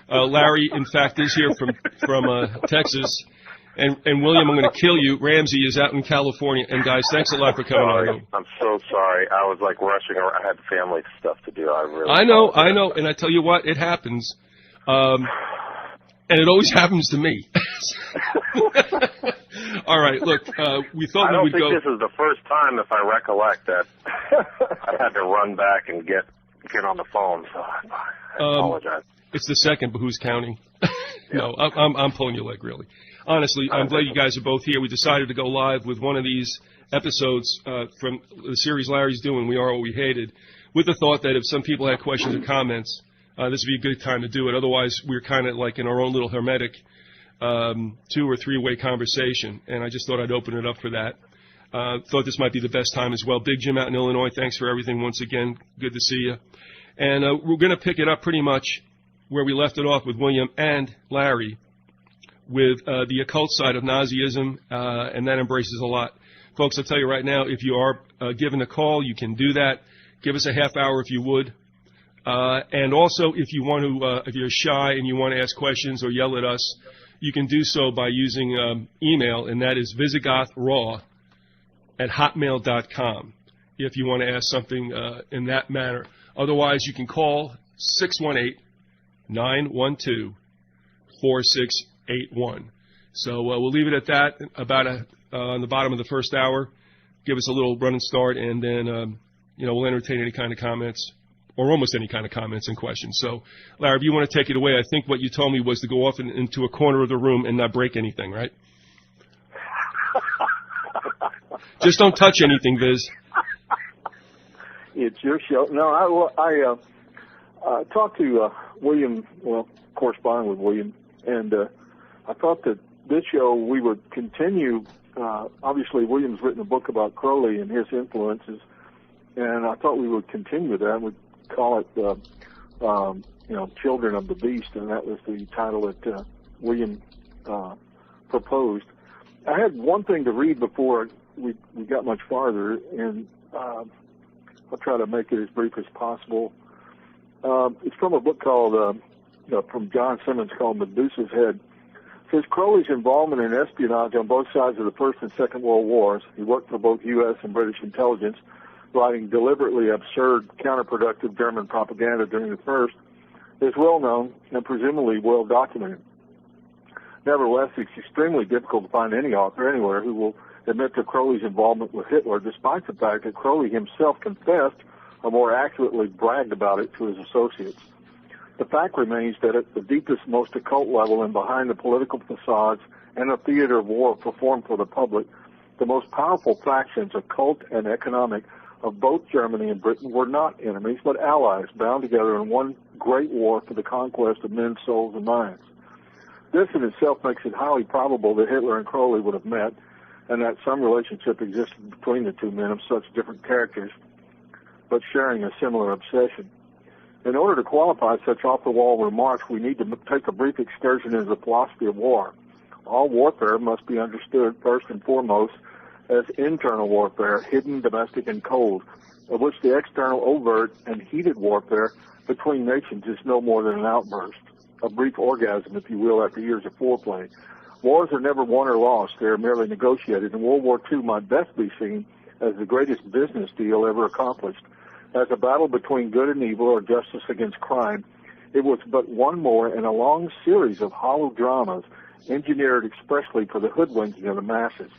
Larry, in fact, is here from Texas. And William, I'm going to kill you. Ramsey is out in California. And guys, thanks a lot for coming on. I'm so sorry. I was like rushing around. I had family stuff to do. I know. And I tell you what, it happens. And it always happens to me. All right, look, we thought we would go. I don't think this is the first time, if I recollect, that I had to run back and get on the phone. So I apologize. It's the second, but who's counting? No, I'm pulling your leg, really. Honestly, I'm glad you guys are both here. We decided to go live with one of these episodes from the series Larry's doing, We Are What We Hated, with the thought that if some people had questions or comments, this would be a good time to do it. Otherwise, we're kind of like in our own little hermetic 2- or 3-way conversation, and I just thought I'd open it up for that. Thought this might be the best time as well. Big Jim out in Illinois, thanks for everything once again. Good to see you. And we're going to pick it up pretty much where we left it off with William and Larry, with the occult side of Nazism, and that embraces a lot. Folks, I'll tell you right now, if you are given a call, you can do that. Give us a half hour if you would. And also, if you want to, if you're shy and you want to ask questions or yell at us, you can do so by using email, and that is visigothraw@hotmail.com if you want to ask something in that manner. Otherwise, you can call 618-912-4681. So we'll leave it at that, about on the bottom of the first hour. Give us a little running start, and then we'll entertain any kind of comments, or almost any kind of comments and questions. So, Larry, if you want to take it away, I think what you told me was to go off into a corner of the room and not break anything, right? Just don't touch anything, Viz. It's your show. No, I talked to William, corresponding with William, and I thought that this show we would continue. Obviously, William's written a book about Crowley and his influences, and I thought we would continue that. We'd call it, Children of the Beast, and that was the title that William proposed. I had one thing to read before we got much farther, and I'll try to make it as brief as possible. It's from a book called, from John Simmons, called Medusa's Head. It says Crowley's involvement in espionage on both sides of the First and Second World Wars. He worked for both U.S. and British intelligence, writing deliberately absurd, counterproductive German propaganda during the First, is well known and presumably well documented. Nevertheless, it's extremely difficult to find any author anywhere who will admit to Crowley's involvement with Hitler, despite the fact that Crowley himself confessed, or more accurately bragged about it, to his associates. The fact remains that at the deepest, most occult level and behind the political facades and a theater of war performed for the public, the most powerful factions, occult and economic, of both Germany and Britain were not enemies, but allies bound together in one great war for the conquest of men's souls and minds. This in itself makes it highly probable that Hitler and Crowley would have met, and that some relationship existed between the two men of such different characters, but sharing a similar obsession. In order to qualify such off-the-wall remarks, we need to take a brief excursion into the philosophy of war. All warfare must be understood first and foremost as internal warfare, hidden, domestic, and cold, of which the external, overt, and heated warfare between nations is no more than an outburst, a brief orgasm, if you will, after years of foreplay. Wars are never won or lost. They are merely negotiated, and World War II might best be seen as the greatest business deal ever accomplished. As a battle between good and evil, or justice against crime, it was but one more in a long series of hollow dramas engineered expressly for the hoodwinking of the masses.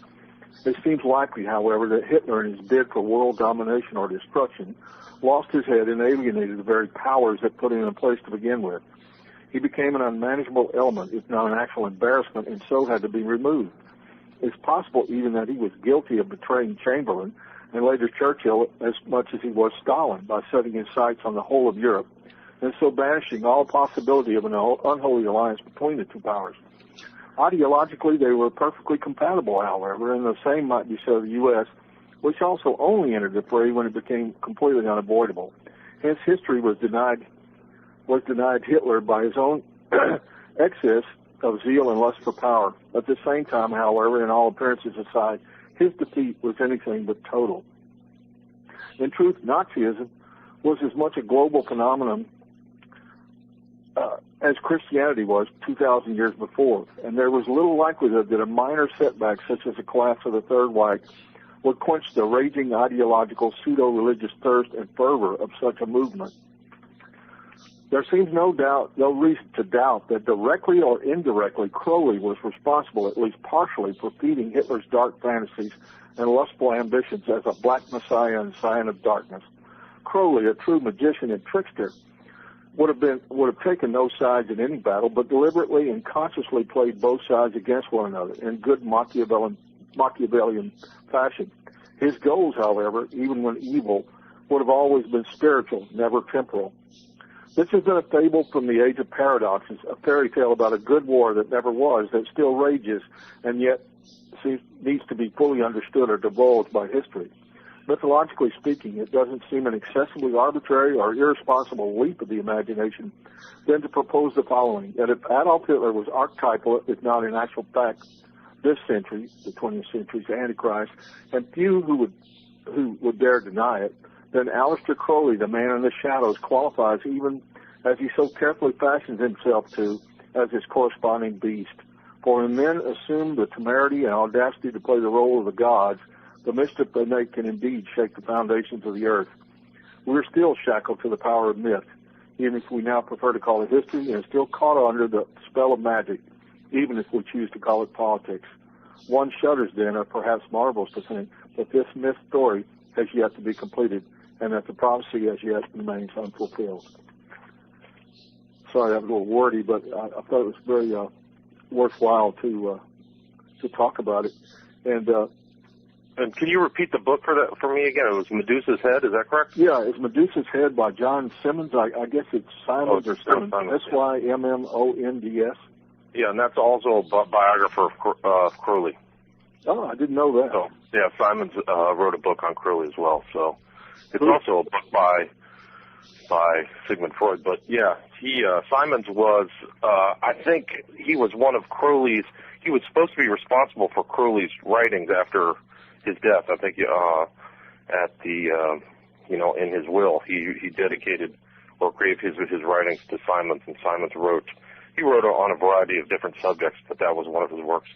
It seems likely, however, that Hitler, in his bid for world domination or destruction, lost his head and alienated the very powers that put him in place to begin with. He became an unmanageable element, if not an actual embarrassment, and so had to be removed. It's possible even that he was guilty of betraying Chamberlain, and later Churchill, as much as he was Stalin, by setting his sights on the whole of Europe, and so banishing all possibility of an unholy alliance between the two powers. Ideologically, they were perfectly compatible, however, and the same might be said of the U.S., which also only entered the fray when it became completely unavoidable. Hence, history was denied Hitler by his own excess of zeal and lust for power. At the same time, however, in all appearances aside, his defeat was anything but total. In truth, Nazism was as much a global phenomenon as Christianity was 2,000 years before, and there was little likelihood that a minor setback such as the collapse of the Third Reich would quench the raging ideological pseudo-religious thirst and fervor of such a movement. There seems no reason to doubt that directly or indirectly Crowley was responsible, at least partially, for feeding Hitler's dark fantasies and lustful ambitions as a black messiah and scion of darkness. Crowley, a true magician and trickster, would have taken no sides in any battle, but deliberately and consciously played both sides against one another in good Machiavellian fashion. His goals, however, even when evil, would have always been spiritual, never temporal. This has been a fable from the age of paradoxes, a fairy tale about a good war that never was, that still rages, and yet needs to be fully understood or divulged by history. Mythologically speaking, it doesn't seem an excessively arbitrary or irresponsible leap of the imagination than to propose the following, that if Adolf Hitler was archetypal, if not in actual fact, this century, the 20th century's Antichrist, and few who would dare deny it, then Aleister Crowley, the man in the shadows, qualifies even as he so carefully fashions himself to as his corresponding beast. For when men assume the temerity and audacity to play the role of the gods, the mischief they make can indeed shake the foundations of the earth. We're still shackled to the power of myth, even if we now prefer to call it history, and still caught under the spell of magic, even if we choose to call it politics. One shudders then, or perhaps marvels to think, that this myth story has yet to be completed, and that the prophecy as yet remains unfulfilled. Sorry, that was a little wordy, but I thought it was very worthwhile to talk about it. And can you repeat the book for me again? It was Medusa's Head, is that correct? Yeah, it's Medusa's Head by John Simmons. I guess it's Simons or Simmons. Symmonds. Yeah, and that's also a biographer of Crowley. Oh, I didn't know that. So, yeah, Simons wrote a book on Crowley as well. So it's also a book by Sigmund Freud. But yeah, Simons was, I think he was one of Crowley's. He was supposed to be responsible for Crowley's writings after his death. I think at the in his will he dedicated or gave his writings to Simons, and Simons wrote on a variety of different subjects, but that was one of his works.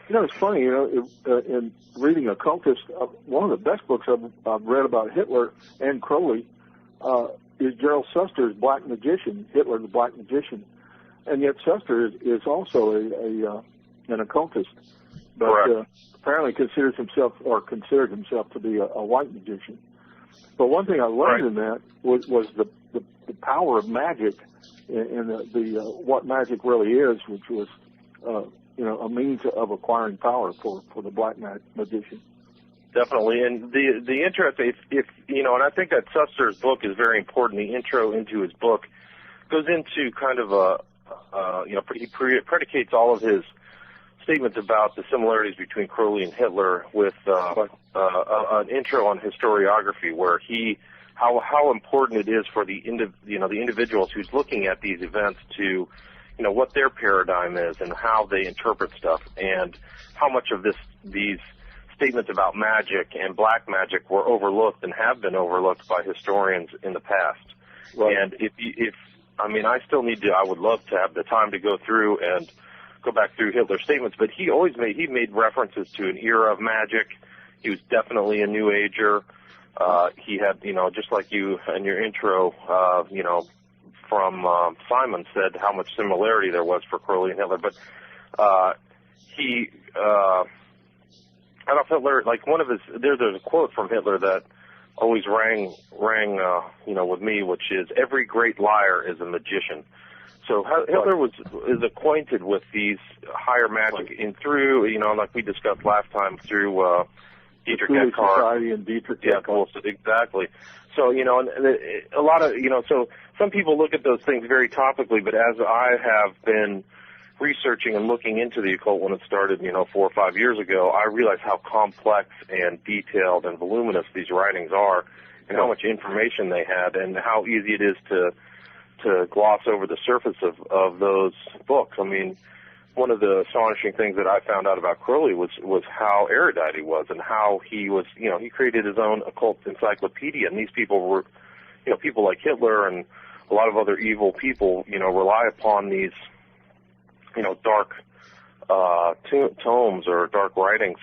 It's funny, in reading occultist, one of the best books I've read about Hitler and Crowley is Gerald Suster's Black Magician, Hitler the Black Magician. And yet Suster is also an occultist, but apparently considered himself to be a white magician. But one thing I learned in that was the power of magic and the what magic really is, which was a means of acquiring power for the black magician. Definitely, and the interest, and I think that Suster's book is very important. The intro into his book goes into kind of he predicates all of his statements about the similarities between Crowley and Hitler with an intro on historiography, where how important it is for the individuals who's looking at these events to what their paradigm is and how they interpret stuff, and how much of these statements about magic and black magic were overlooked and have been overlooked by historians in the past. Right. And I would love to have the time to go through and go back through Hitler's statements, but he made references to an era of magic. He was definitely a New Ager. He had, just like you in your intro, from Simon said how much similarity there was for Crowley and Hitler, but Adolf Hitler, like there's a quote from Hitler that always rang with me, which is, "Every great liar is a magician." So Hitler is acquainted with these higher magic through, like we discussed last time, through Dietrich Eckhart. Society and Dietrich Eckhart. Well, exactly. So, and a lot of, so some people look at those things very topically, but as I have been researching and looking into the occult when it started, 4 or 5 years ago, I realized how complex and detailed and voluminous these writings are, and how much information they had, and how easy it is to gloss over the surface of those books. I mean, one of the astonishing things that I found out about Crowley was how erudite he was, and how he was, he created his own occult encyclopedia, and these people were, people like Hitler and a lot of other evil people, rely upon these, dark tomes or dark writings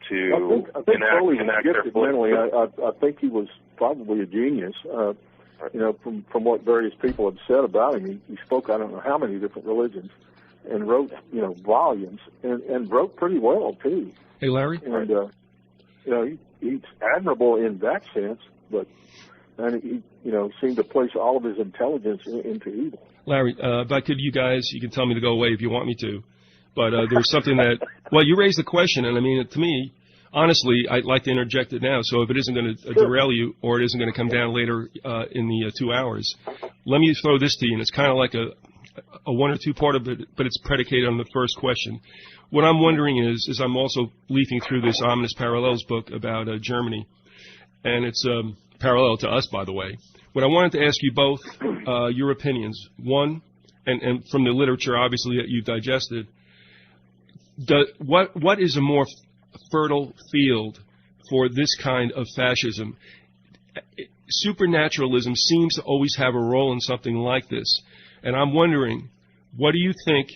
to I think Crowley enact was their gifted mentally. I think he was probably a genius. From what various people have said about him, he spoke I don't know how many different religions, and wrote volumes, and wrote pretty well too. Hey, Larry. And he's admirable in that sense, but he seemed to place all of his intelligence into evil. Larry, if I could, you can tell me to go away if you want me to, but there's something that, well, you raised the question, and I mean, to me, honestly, I'd like to interject it now, so if it isn't going to derail you, or it isn't going to come down later in the 2 hours, let me throw this to you, and it's kind of like a one or two part of it, but it's predicated on the first question. What I'm wondering is I'm also leafing through this Ominous Parallels book about Germany, and it's parallel to us, by the way. What I wanted to ask you both, your opinions. One, and from the literature, obviously, that you've digested, what is a more fertile field for this kind of fascism? Supernaturalism seems to always have a role in something like this. And I'm wondering, what do you think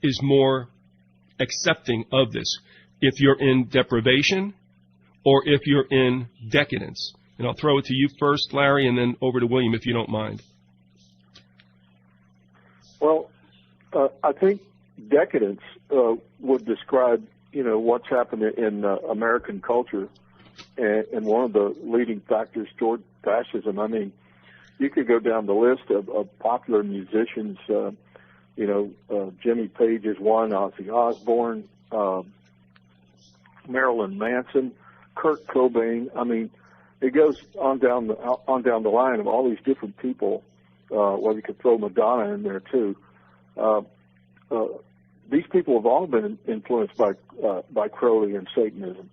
is more accepting of this? If you're in deprivation or if you're in decadence? And I'll throw it to you first, Larry, and then over to William, if you don't mind. Well, I think decadence would describe, what's happened in American culture, and one of the leading factors toward fascism. I mean, you could go down the list of popular musicians. Jimmy Page is one, Ozzy Osbourne, Marilyn Manson, Kurt Cobain. I mean, it goes on down the line of all these different people. Well, you could throw Madonna in there too. These people have all been influenced by Crowley and Satanism,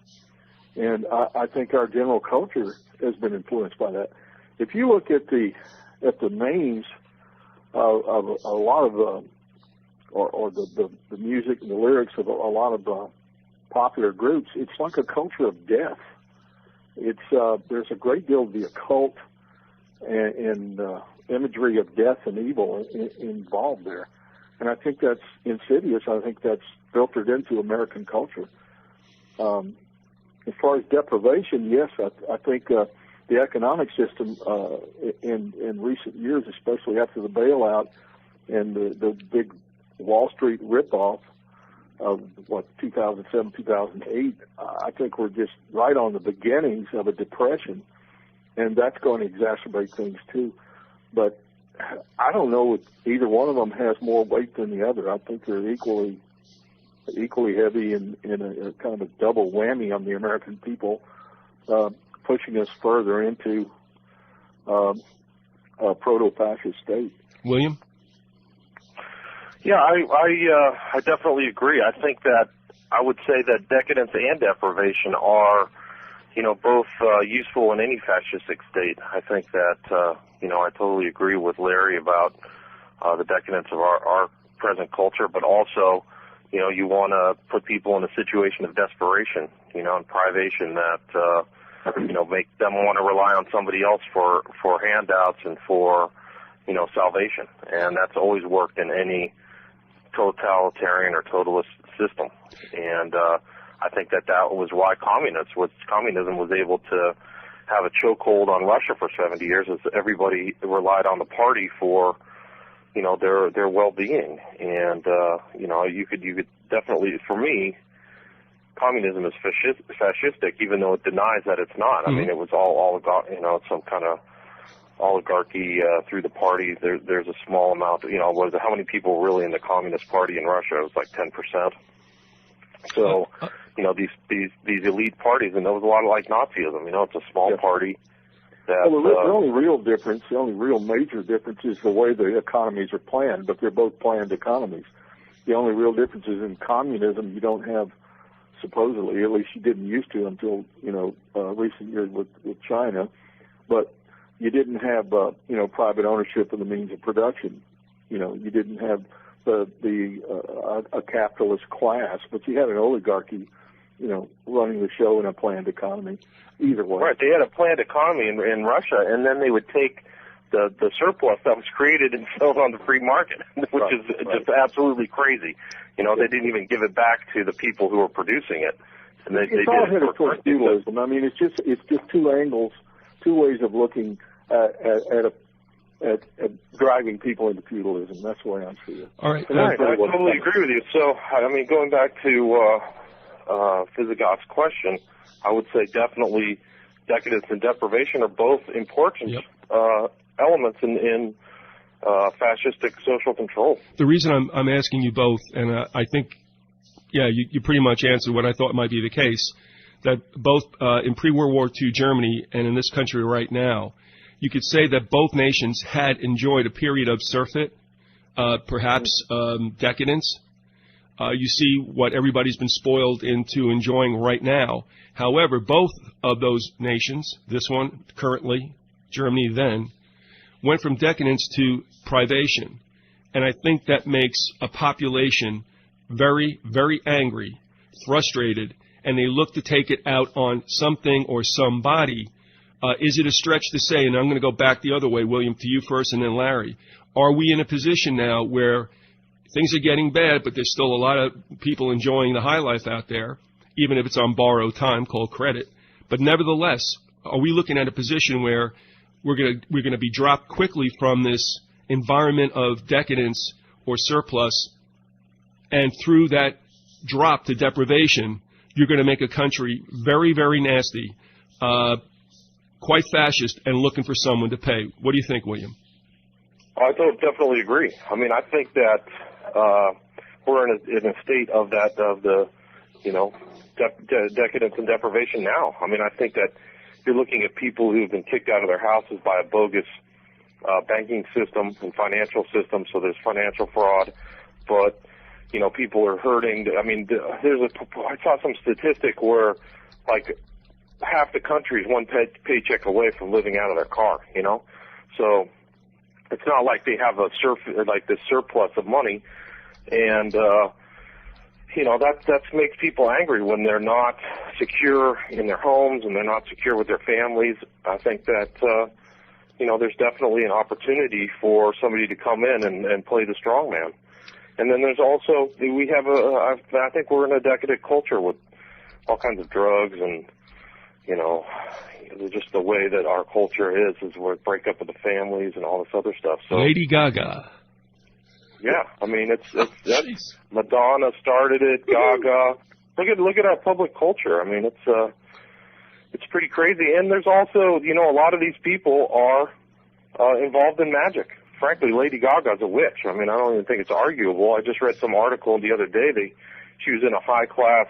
and I think our general culture has been influenced by that. If you look at the names of a lot of or the music and the lyrics of a lot of popular groups, it's like a culture of death. There's a great deal of the occult and imagery of death and evil involved there. And I think that's insidious. I think that's filtered into American culture. As far as deprivation, yes, I think the economic system in recent years, especially after the bailout and the big Wall Street ripoff of 2007, 2008, I think we're just right on the beginnings of a depression, and that's going to exacerbate things too. But I don't know if either one of them has more weight than the other. I think they're equally heavy in a kind of a double whammy on the American people, pushing us further into a proto-fascist state. William? Yeah, I definitely agree. I think that I would say that decadence and deprivation are, both useful in any fascistic state. I think that, I totally agree with Larry about the decadence of our present culture, but also, you want to put people in a situation of desperation, and privation that, make them want to rely on somebody else for handouts and for, salvation. And that's always worked in any totalitarian or totalist system. And I think that was why communism was able to have a chokehold on Russia for 70 years, is everybody relied on the party for, their well-being. And, you could definitely, for me, communism is fascistic, even though it denies that it's not. I mean, it was all some kind of oligarchy through the party. There's a small amount, how many people were really in the Communist Party in Russia? It was like 10%. So, these elite parties, and there was a lot of like Nazism, it's a small party. That, well, the only real difference, the only real major difference is the way the economies are planned, but they're both planned economies. The only real difference is in communism, you don't have, supposedly, at least you didn't used to until, recent years with China, but you didn't have, private ownership of the means of production. You didn't have a capitalist class, but you had an oligarchy, running the show in a planned economy. Either way. Right. They had a planned economy in Russia, and then they would take the surplus that was created and sold on the free market, which is just absolutely crazy. You know, they didn't even give it back to the people who were producing it. And it's all headed towards feudalism. I mean, it's just two angles, two ways of looking at driving people into feudalism. That's the way I see it. All right. I totally agree with you. So, I mean, going back to Physigoth's question, I would say definitely decadence and deprivation are both important elements in fascistic social control. The reason I'm asking you both, and I think, you pretty much answered what I thought might be the case, that both in pre-World War II Germany and in this country right now, you could say that both nations had enjoyed a period of surfeit, perhaps decadence. You see what everybody's been spoiled into enjoying right now. However, both of those nations, this one currently, Germany then, went from decadence to privation. And I think that makes a population very, very angry, frustrated, and they look to take it out on something or somebody. Is it a stretch to say, and I'm going to go back the other way, William, to you first and then Larry, are we in a position now where things are getting bad, but there's still a lot of people enjoying the high life out there, even if it's on borrowed time called credit? But nevertheless, are we looking at a position where we're going to be dropped quickly from this environment of decadence or surplus, and through that drop to deprivation, you're going to make a country very, very nasty, quite fascist, and looking for someone to pay? What do you think, William? I definitely agree. I mean, I think that we're in a state of the decadence and deprivation now. I mean, I think that you're looking at people who've been kicked out of their houses by a bogus banking system and financial system, so there's financial fraud. But, you know, people are hurting. I mean, I saw some statistic where, like, half the country is one paycheck away from living out of their car, you know? So it's not like they have this surplus of money. And, you know, that makes people angry when they're not secure in their homes and they're not secure with their families. I think that, you know, there's definitely an opportunity for somebody to come in and play the strongman. And then there's also, I think we're in a decadent culture with all kinds of drugs and, you know, just the way that our culture is we break up with the families and all this other stuff. So Lady Gaga. Yeah, I mean, that's Madonna started it, Gaga. Look at our public culture. I mean, it's pretty crazy. And there's also, you know, a lot of these people are involved in magic. Frankly, Lady Gaga's a witch. I mean, I don't even think it's arguable. I just read some article the other day. She was in a high-class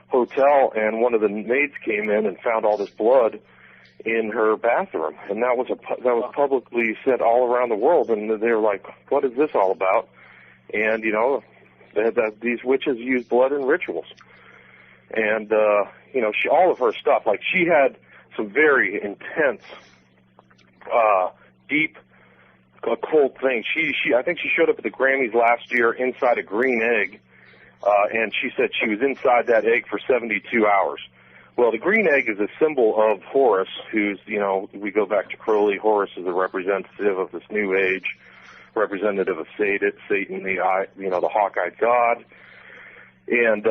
hotel, and one of the maids came in and found all this blood in her bathroom, and that was publicly said all around the world. And they were like, "What is this all about?" And you know, these witches use blood in rituals, and you know, all of her stuff. Like, she had some very intense, deep, occult things. I think she showed up at the Grammys last year inside a green egg, and she said she was inside that egg for 72 hours. Well, the green egg is a symbol of Horus, who's, you know, we go back to Crowley. Horus is a representative of this new age, representative of Satan, the hawk-eyed god. And,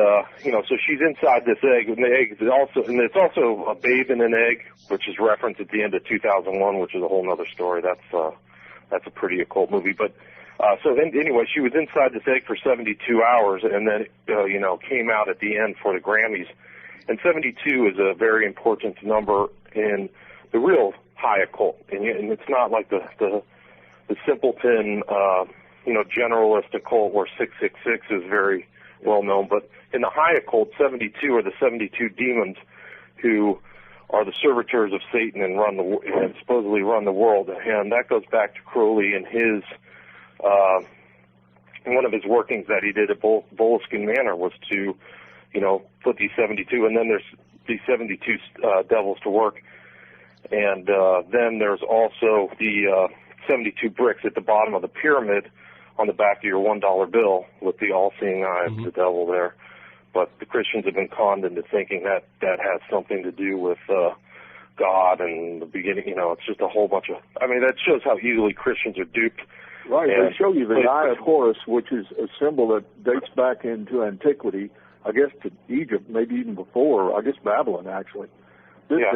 you know, so she's inside this egg, and the egg is it's also a babe in an egg, which is referenced at the end of 2001, which is a whole other story. That's a pretty occult movie. But, anyway, she was inside this egg for 72 hours, and then, you know, came out at the end for the Grammys. And 72 is a very important number in the real high occult. And it's not like the simpleton, you know, generalist occult where 666 is very well known. But in the high occult, 72 are the 72 demons who are the servitors of Satan and supposedly run the world. And that goes back to Crowley and his one of his workings that he did at Boleskine Manor was to, you know, put these 72, and then there's these 72 devils to work. And then there's also the 72 bricks at the bottom of the pyramid on the back of your $1 bill with the all-seeing eye of the devil there. But the Christians have been conned into thinking that has something to do with God and the beginning. It's just a whole bunch of. I mean, that shows how easily Christians are duped. Right. They show you the Eye of Horus, which is a symbol that dates back into antiquity, I guess to Egypt, maybe even before. I guess Babylon, actually. That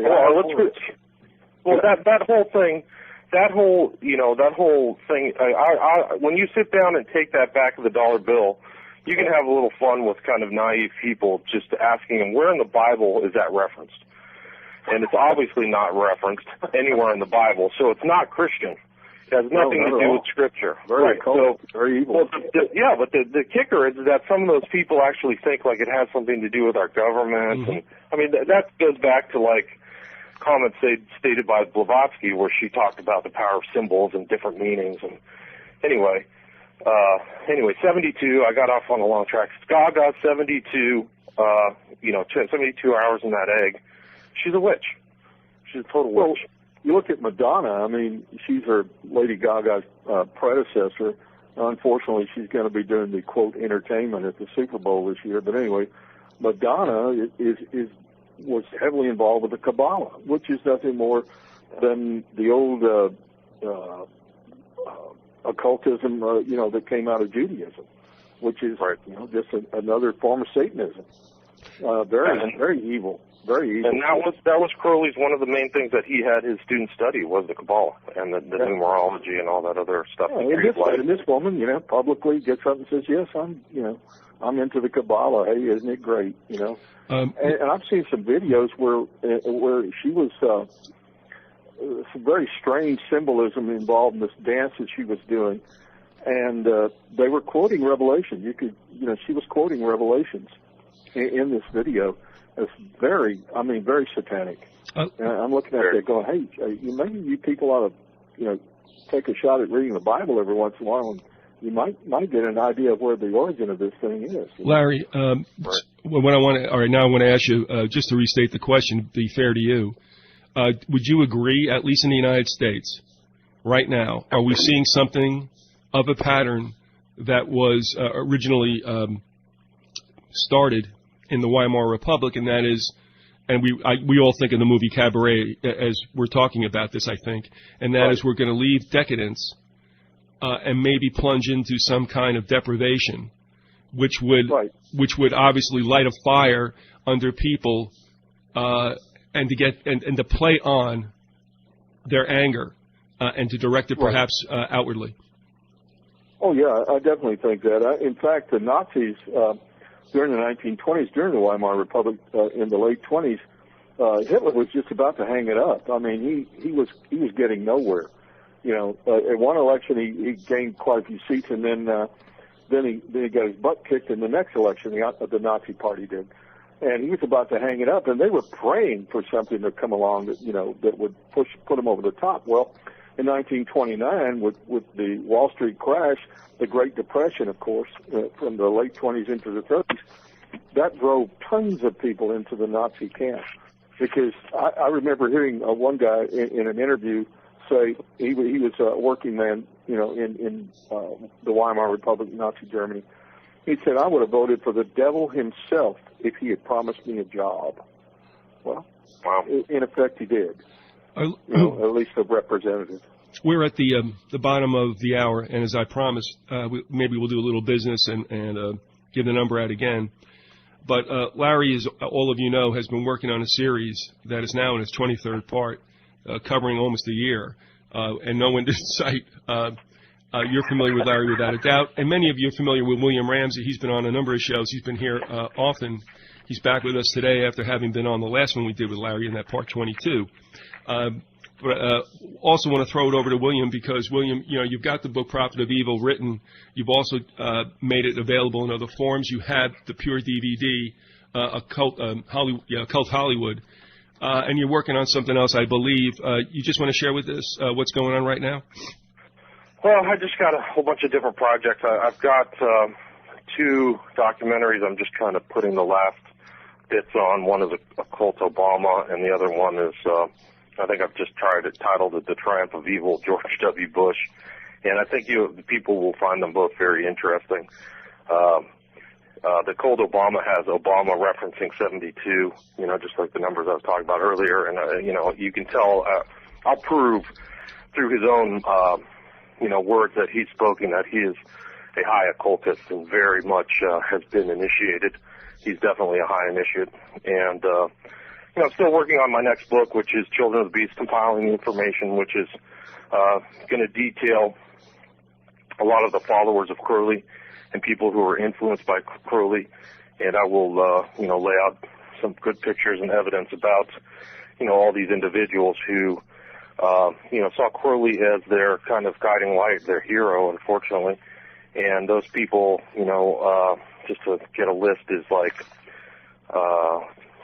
whole thing. That whole thing, when you sit down and take that back of the dollar bill, you can have a little fun with kind of naive people just asking them, where in the Bible is that referenced? And it's obviously not referenced anywhere in the Bible, so it's not Christian. It has nothing to do with Scripture. Very cold, very evil. Well, but the kicker is that some of those people actually think like it has something to do with our government. Mm-hmm. And I mean, that goes back to like comments stated by Blavatsky, where she talked about the power of symbols and different meanings. And anyway, 72. I got off on a long track. Gaga, 72. 72 hours in that egg. She's a witch. She's a total witch. Well, you look at Madonna. I mean, she's her Lady Gaga's predecessor. Unfortunately, she's going to be doing the quote entertainment at the Super Bowl this year. But anyway, Madonna was heavily involved with the Kabbalah, which is nothing more than the old occultism, that came out of Judaism, which is just another form of Satanism. Very evil. Very evil. And that was Crowley's one of the main things that he had his students study was the Kabbalah and the numerology and all that other stuff. And this woman, publicly gets up and says, "Yes, I'm into the Kabbalah. Hey, isn't it great?" And I've seen some videos where she was some very strange symbolism involved in this dance that she was doing, and they were quoting Revelation. She was quoting Revelations in this video. It's very satanic. And I'm looking at it going, hey, maybe you people ought to, take a shot at reading the Bible every once in a while, and you might get an idea of where the origin of this thing is. Larry, what I want to ask you, just to restate the question, be fair to you, would you agree, at least in the United States, right now, are we seeing something of a pattern that was originally started in the Weimar Republic, and that is, and we all think of the movie Cabaret as we're talking about this, I think, and that is we're going to leave decadence and maybe plunge into some kind of deprivation, which would obviously light a fire under people and to play on their anger and to direct it perhaps outwardly. Oh yeah, I definitely think that. In fact, the Nazis during the 1920s, during the Weimar Republic, in the late 20s, Hitler was just about to hang it up. I mean, he was getting nowhere. At one election he gained quite a few seats, and then he got his butt kicked in the next election. The Nazi Party did, and he was about to hang it up. And they were praying for something to come along that would put him over the top. Well, in 1929, with the Wall Street crash, the Great Depression, of course, from the late 20s into the 30s, that drove tons of people into the Nazi camp. Because I remember hearing one guy in an interview say he was a working man, in the Weimar Republic, Nazi Germany. He said, "I would have voted for the devil himself if he had promised me a job." Well, in effect, he did. At least a representative. We're at the bottom of the hour, and as I promised, maybe we'll do a little business and give the number out again. But Larry, as all of you know, has been working on a series that is now in its 23rd part, covering almost a year, and no one did cite. You're familiar with Larry without a doubt, and many of you are familiar with William Ramsey. He's been on a number of shows. He's been here often. He's back with us today after having been on the last one we did with Larry in that part 22. But also want to throw it over to William because, William, you've got the book Prophet of Evil written. You've also made it available in other forms. You have the pure DVD, Occult Hollywood, and you're working on something else, I believe. You just want to share with us what's going on right now? Well, I just got a whole bunch of different projects. I've got 2 documentaries I'm just kind of putting the last bits on. One is Occult Obama, and the other one is... I think I've just titled it The Triumph of Evil, George W. Bush. And I think the people will find them both very interesting. the Cold Obama has Obama referencing 72, you know, just like the numbers I was talking about earlier. And, you know, you can tell, I'll prove through his own, you know, words that he's spoken that he is a high occultist and very much has been initiated. He's definitely a high initiate. And, you know, I'm still working on my next book, which is Children of the Beast, compiling the information, which is going to detail a lot of the followers of Crowley and people who are influenced by Crowley. And I will, you know, lay out some good pictures and evidence about, you know, all these individuals who, you know, saw Crowley as their kind of guiding light, their hero, unfortunately. And those people, you know, just to get a list, is like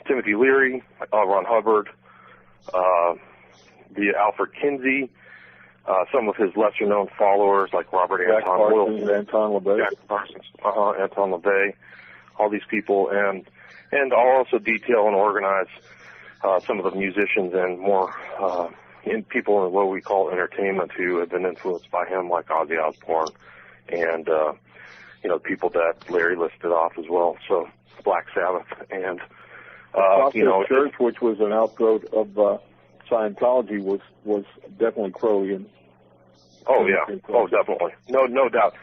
Timothy Leary, L. Ron Hubbard, the Alfred Kinsey, some of his lesser-known followers like Robert Anton Wilson, Anton LaVey, Jack Parsons, Anton LaVey, all these people, and I'll also detail and organize some of the musicians and more people in what we call entertainment who have been influenced by him, like Ozzy Osbourne, and you know, people that Larry listed off as well. So Black Sabbath and you know, Church, which was an outgrowth of Scientology, was definitely Crowleyan. Oh yeah, oh definitely, no doubt.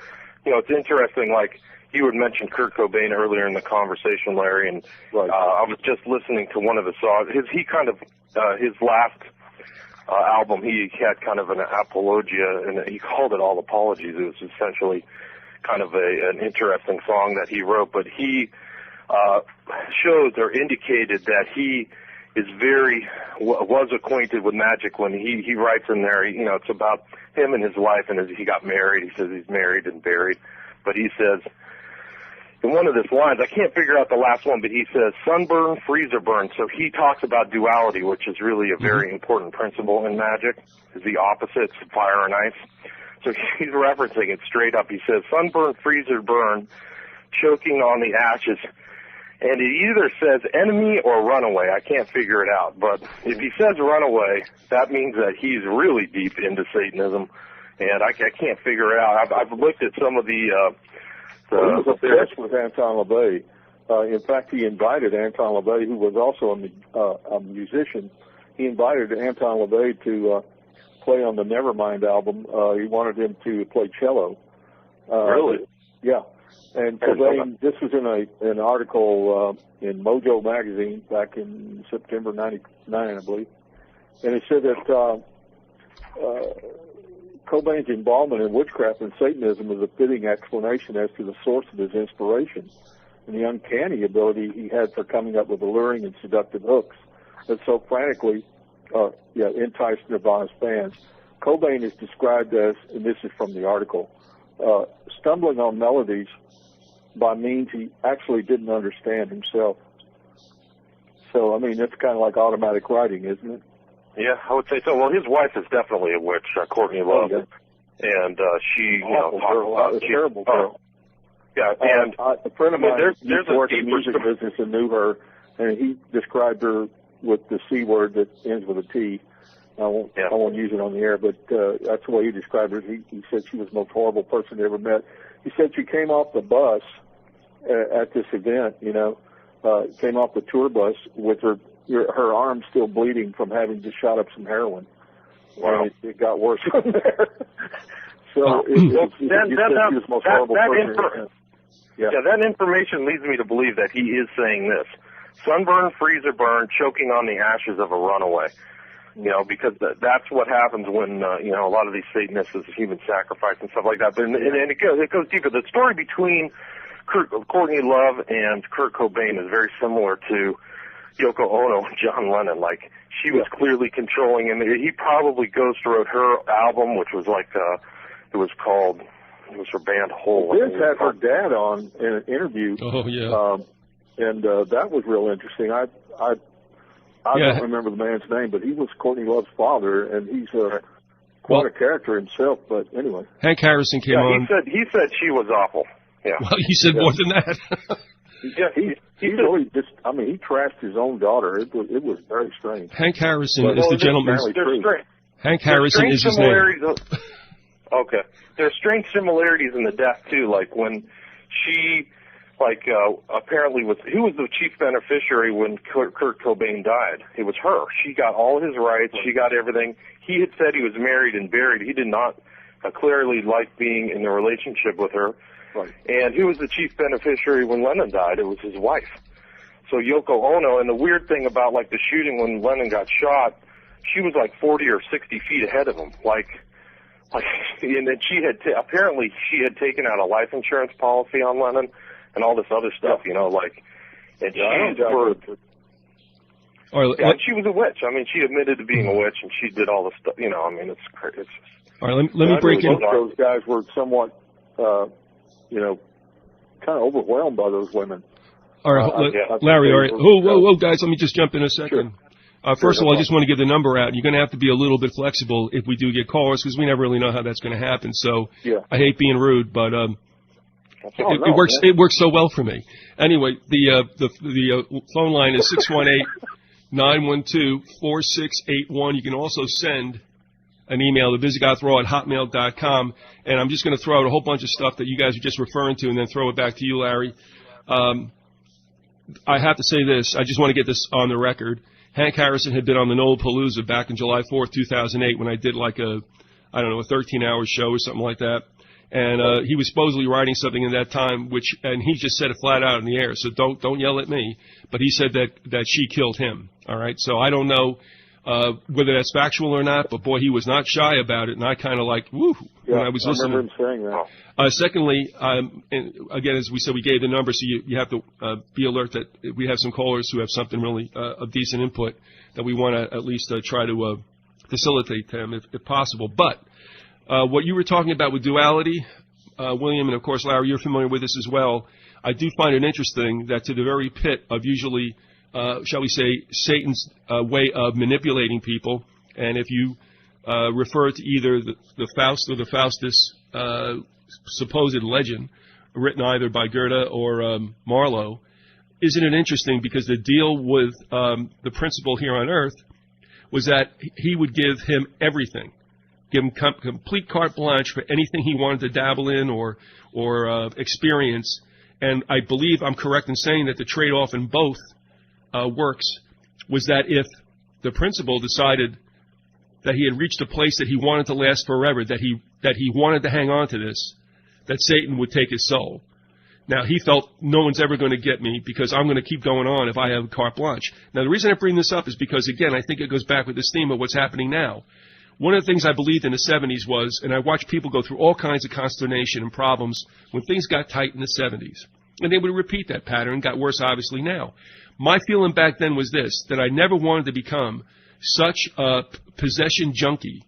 You know, it's interesting. Like you had mentioned Kurt Cobain earlier in the conversation, Larry, and right. I was just listening to one of the songs. His last album, he had kind of an apologia, and he called it All Apologies. It was essentially kind of an interesting song that he wrote, but he showed or indicated that he is was acquainted with magic when he writes in there, you know, it's about him and his life, and as he got married, he says he's married and buried, but he says, in one of his lines, I can't figure out the last one, but he says, sunburn, freezer burn. So he talks about duality, which is really a very important principle in magic, is the opposites, fire and ice. So he's referencing it straight up. He says, sunburn, freezer burn, choking on the ashes. And it either says enemy or runaway. I can't figure it out. But if he says runaway, that means that he's really deep into Satanism. And I can't figure it out. I've looked at some of the... he was obsessed with Anton LaVey. In fact, he invited Anton LaVey, who was also a musician. He invited Anton LaVey to play on the Nevermind album. He wanted him to play cello. Really? Yeah. And Cobain, this was in an article in Mojo magazine back in September '99, I believe. And it said that Cobain's involvement in witchcraft and Satanism is a fitting explanation as to the source of his inspiration and the uncanny ability he had for coming up with alluring and seductive hooks that so frantically enticed Nirvana's fans. Cobain is described as, and this is from the article, stumbling on melodies by means he actually didn't understand himself. So, I mean, that's kind of like automatic writing, isn't it? Yeah, I would say so. Well, his wife is definitely a witch, Courtney Love, and she, you know, a terrible girl. Yeah, and a friend of mine there's a worked in the music business and knew her, and he described her with the C word that ends with a T. I won't use it on the air, but that's the way he described her. He said she was the most horrible person he ever met. He said she came off the bus at this event, you know, came off the tour bus with her arm still bleeding from having just shot up some heroin. Wow. And it got worse from there. So she was the most horrible person. That information leads me to believe that he is saying this: sunburn, freezer burn, choking on the ashes of a runaway. You know, because that's what happens when, you know, a lot of these Satanists is human sacrifice and stuff like that. But, and it goes deeper. The story between Courtney Love and Kurt Cobain is very similar to Yoko Ono and John Lennon. Like, she was clearly controlling him. He probably ghost wrote her album, which was like, it was her band Hole. Vince had her dad on in an interview. Oh, yeah. And that was real interesting. I don't remember the man's name, but he was Courtney Love's father, and he's quite a character himself. But anyway, Hank Harrison came on. He said she was awful. Yeah. Well, he said more than that. he really just. I mean, he trashed his own daughter. It was very strange. Hank Harrison is the gentleman. Hank Harrison is his name. Okay. There's strange similarities in the death too. Like when she like apparently who was the chief beneficiary when Kurt Cobain died? It was her. She got all his rights. She got everything. He had said he was married and buried. He did not clearly like being in a relationship with her. Right. And who was the chief beneficiary when Lennon died? It was his wife. So Yoko Ono, and the weird thing about like the shooting when Lennon got shot, she was like 40 or 60 feet ahead of him. And then apparently she had taken out a life insurance policy on Lennon and all this other stuff, and and she was a witch. I mean, she admitted to being a witch, and she did all the stuff, I mean, it's crazy. All right, let me break in. Those guys were somewhat, kind of overwhelmed by those women. All right, Larry, all right. Whoa, guys, let me just jump in a second. Sure. First of all, I just want to give the number out. You're going to have to be a little bit flexible if we do get callers, because we never really know how that's going to happen. So I hate being rude, but it works. Man. It works so well for me. Anyway, the phone line is 618-912-4681. You can also send an email to visigothraw@hotmail.com, and I'm just going to throw out a whole bunch of stuff that you guys are just referring to, and then throw it back to you, Larry. I have to say this. I just want to get this on the record. Hank Harrison had been on the Nolepalooza back in July 4th, 2008, when I did like a 13-hour show or something like that. And he was supposedly writing something in that time, and he just said it flat out in the air. So don't yell at me. But he said that she killed him. All right. So I don't know whether that's factual or not. But boy, he was not shy about it, and I kind of like woo when I was listening. I remember him saying that. Secondly, and again, as we said, we gave the number, so you have to be alert that we have some callers who have something really of decent input that we want to at least try to facilitate them if possible. But what you were talking about with duality, William, and of course, Larry, you're familiar with this as well. I do find it interesting that to the very pit of usually, shall we say, Satan's way of manipulating people, and if you refer to either the Faust or the Faustus supposed legend, written either by Goethe or Marlowe, isn't it interesting? Because the deal with the principal here on Earth was that he would give him everything, give him complete carte blanche for anything he wanted to dabble in or experience. And I believe I'm correct in saying that the trade-off in both works was that if the principal decided that he had reached a place that he wanted to last forever, that he wanted to hang on to this, that Satan would take his soul. Now, he felt no one's ever going to get me because I'm going to keep going on if I have carte blanche. Now, the reason I bring this up is because, again, I think it goes back with this theme of what's happening now. One of the things I believed in the 70s was, and I watched people go through all kinds of consternation and problems when things got tight in the 70s. And they would repeat that pattern, got worse obviously now. My feeling back then was this, that I never wanted to become such a possession junkie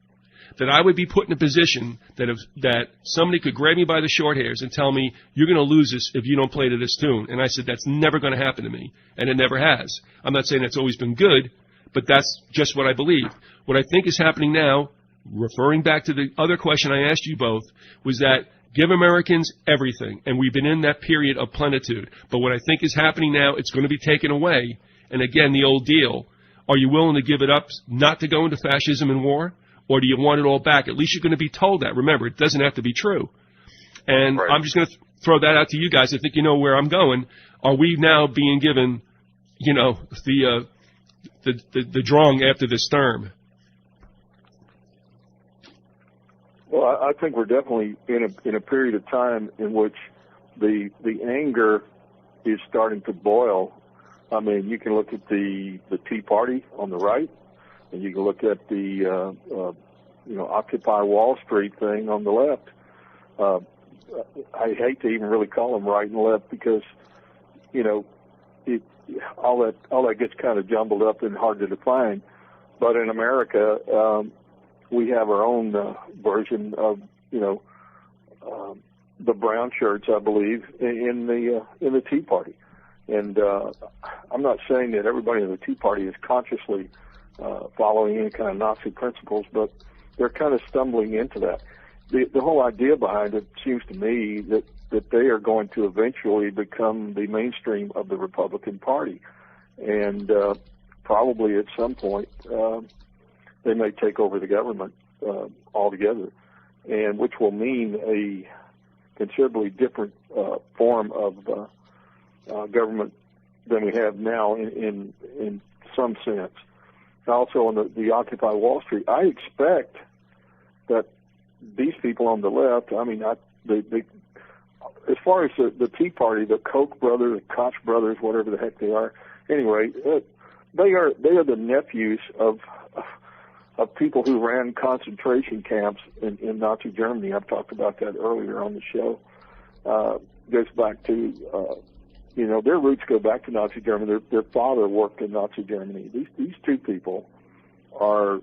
that I would be put in a position that somebody could grab me by the short hairs and tell me, you're going to lose this if you don't play to this tune. And I said, that's never going to happen to me. And it never has. I'm not saying that's always been good, but that's just what I believe. What I think is happening now, referring back to the other question I asked you both, was that give Americans everything. And we've been in that period of plenitude. But what I think is happening now, it's going to be taken away. And again, the old deal. Are you willing to give it up not to go into fascism and war? Or do you want it all back? At least you're going to be told that. Remember, it doesn't have to be true. And right. I'm just going to throw that out to you guys. I think you know where I'm going. Are we now being given, the drawing after the Sturm? Well, I think we're definitely in a period of time in which the anger is starting to boil. I mean, you can look at the Tea Party on the right, and you can look at the Occupy Wall Street thing on the left. I hate to even really call them right and left because, all that gets kind of jumbled up and hard to define. But in America, we have our own version of, the brown shirts, I believe, in the Tea Party. And I'm not saying that everybody in the Tea Party is consciously following any kind of Nazi principles, but they're kind of stumbling into that. The whole idea behind it seems to me that they are going to eventually become the mainstream of the Republican Party. And probably at some point they may take over the government altogether, and which will mean a considerably different form of government than we have now in some sense. Also on the Occupy Wall Street, I expect that these people on the left, I mean, as far as the Tea Party, the Koch brothers, the Koch brothers, whatever the heck they are, anyway, they are the nephews of people who ran concentration camps in Nazi Germany. I've talked about that earlier on the show. Goes back to, their roots go back to Nazi Germany. Their father worked in Nazi Germany. These two people are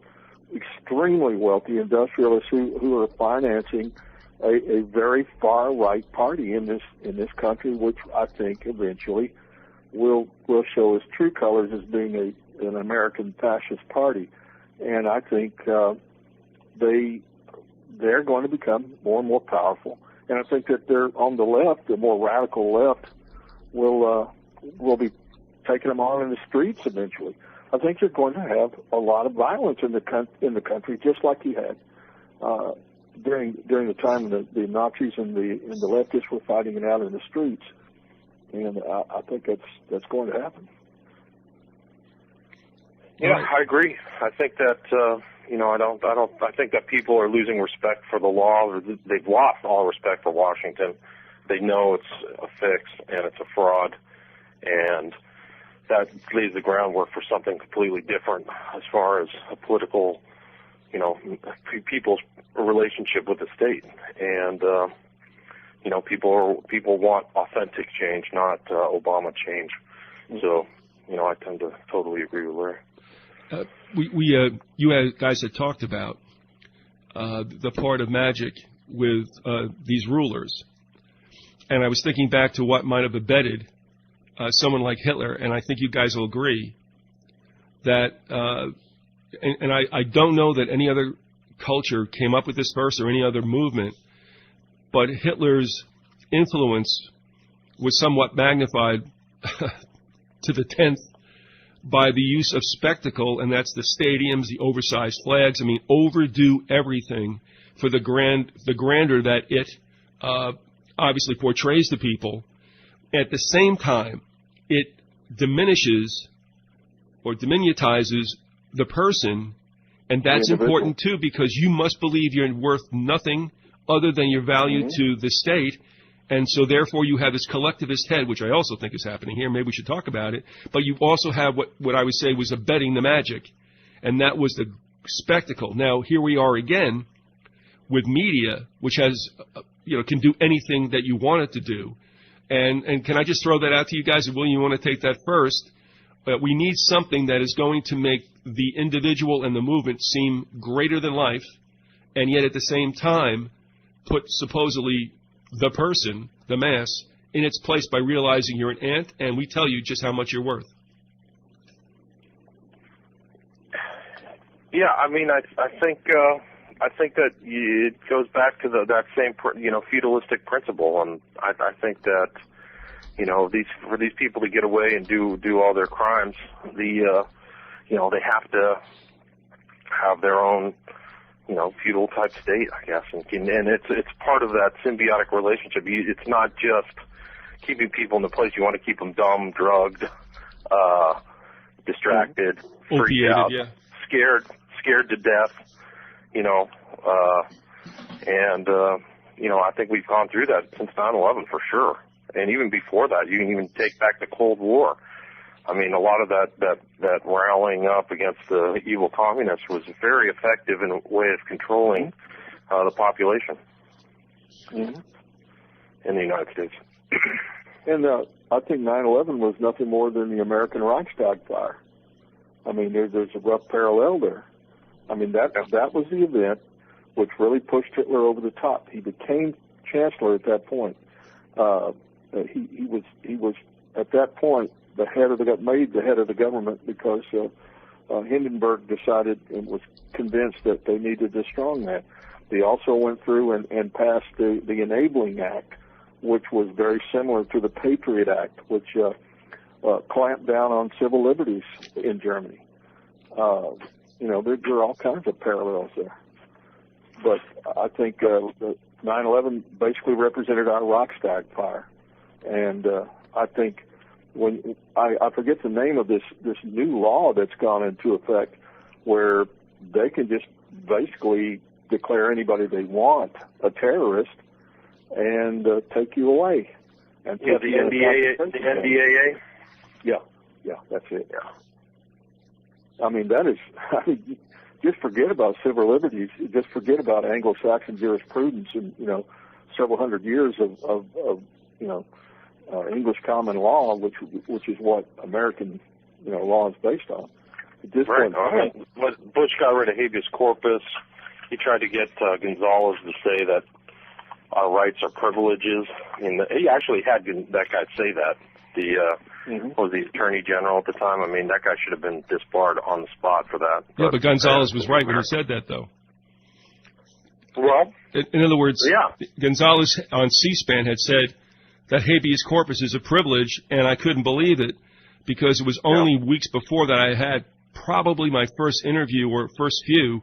extremely wealthy industrialists who are financing a very far right party in this country, which I think eventually will show its true colors as being an American fascist party. And I think they're going to become more and more powerful. And I think that they're on the left, the more radical left, will be taking them on in the streets eventually. I think you're going to have a lot of violence in the country, just like you had during the time the Nazis and the leftists were fighting it out in the streets. And I think that's going to happen. Yeah, I agree. I think that I think that people are losing respect for the law. Or they've lost all respect for Washington. They know it's a fix and it's a fraud, and that lays the groundwork for something completely different as far as a political, people's relationship with the state. And people want authentic change, not Obama change. So, I tend to totally agree with Larry. You guys had talked about the part of magic with these rulers, and I was thinking back to what might have abetted someone like Hitler, and I think you guys will agree that, and I don't know that any other culture came up with this first or any other movement, but Hitler's influence was somewhat magnified to the 10th by the use of spectacle, and that's the stadiums, the oversized flags. I mean, overdo everything for the grandeur that it obviously portrays to people. At the same time, it diminishes or diminutizes the person, and that's important too, because you must believe you're worth nothing other than your value to the state. And so, therefore, you have this collectivist head, which I also think is happening here. Maybe we should talk about it. But you also have what I would say was abetting the magic, and that was the spectacle. Now, here we are again with media, which has, can do anything that you want it to do. And can I just throw that out to you guys? And William, you want to take that first? We need something that is going to make the individual and the movement seem greater than life, and yet at the same time put supposedly the person, the mass, in its place by realizing you're an ant, and we tell you just how much you're worth. Yeah, I mean, I think that it goes back to that same feudalistic principle, and I think that for these people to get away and do all their crimes, they have to have their own feudal type state, I guess, and it's part of that symbiotic relationship. It's not just keeping people in the place. You want to keep them dumb, drugged, distracted, freaked out, scared to death, I think we've gone through that since 9/11 for sure, and even before that. You can even take back the Cold War. I mean, a lot of that rallying up against the evil communists was very effective in a way of controlling the population in the United States. And I think 9/11 was nothing more than the American Reichstag fire. I mean, there's a rough parallel there. I mean, that was the event which really pushed Hitler over the top. He became chancellor at that point. He was at that point made the head of the government because Hindenburg decided and was convinced that they needed a strongman. They also went through and passed the Enabling Act, which was very similar to the Patriot Act, which clamped down on civil liberties in Germany. There are all kinds of parallels there. But I think 9/11 basically represented our Reichstag fire. And I think when I forget the name of this new law that's gone into effect, where they can just basically declare anybody they want a terrorist and take you away. And the NDAA. Yeah, that's it. Yeah. I mean, that is. I mean, just forget about civil liberties. Just forget about Anglo-Saxon jurisprudence and several hundred years of English common law, which is what American law is based on. Right. Bush got rid of habeas corpus. He tried to get Gonzales to say that our rights are privileges. I mean, he actually had that guy say that. Was the Attorney General at the time. I mean, that guy should have been disbarred on the spot for that. Yeah, but Gonzales was right when he said that, though. Well, in other words, Gonzales on C-SPAN had said that habeas corpus is a privilege, and I couldn't believe it because it was only weeks before that I had probably my first interview or first few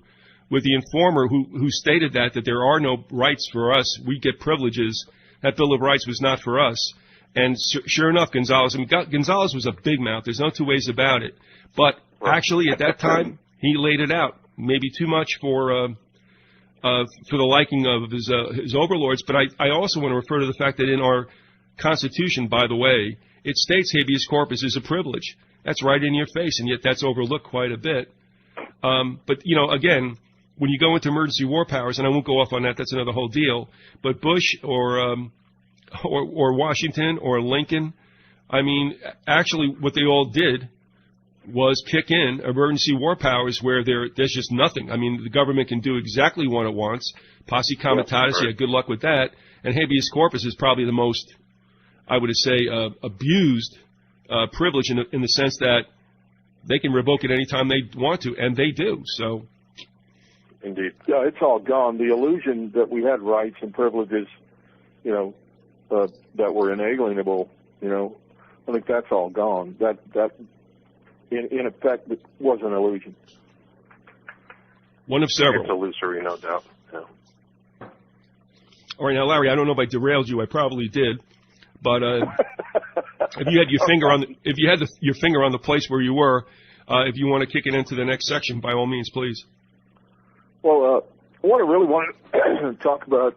with the informer who stated that there are no rights for us. We get privileges. That Bill of Rights was not for us. And sure enough, Gonzales was a big mouth. There's no two ways about it. But actually, at that time, he laid it out. Maybe too much for the liking of his overlords. But I also want to refer to the fact that in our Constitution, by the way, it states habeas corpus is a privilege. That's right in your face, and yet that's overlooked quite a bit. But again, when you go into emergency war powers, and I won't go off on that. That's another whole deal. But Bush or Washington or Lincoln, I mean, actually what they all did was kick in emergency war powers where there's just nothing. I mean, the government can do exactly what it wants. Posse comitatus, good luck with that. And habeas corpus is probably the most, I would say, abused privilege in the sense that they can revoke it anytime they want to, and they do. So, indeed. Yeah, it's all gone. The illusion that we had rights and privileges, that were inalienable, I think that's all gone. That in effect was an illusion. One of several. It's illusory, no doubt. Yeah. All right, now, Larry, I don't know if I derailed you. I probably did, but if you had your finger on your finger on the place where you were, if you want to kick it into the next section, by all means, please. Well, what I really wanted to talk about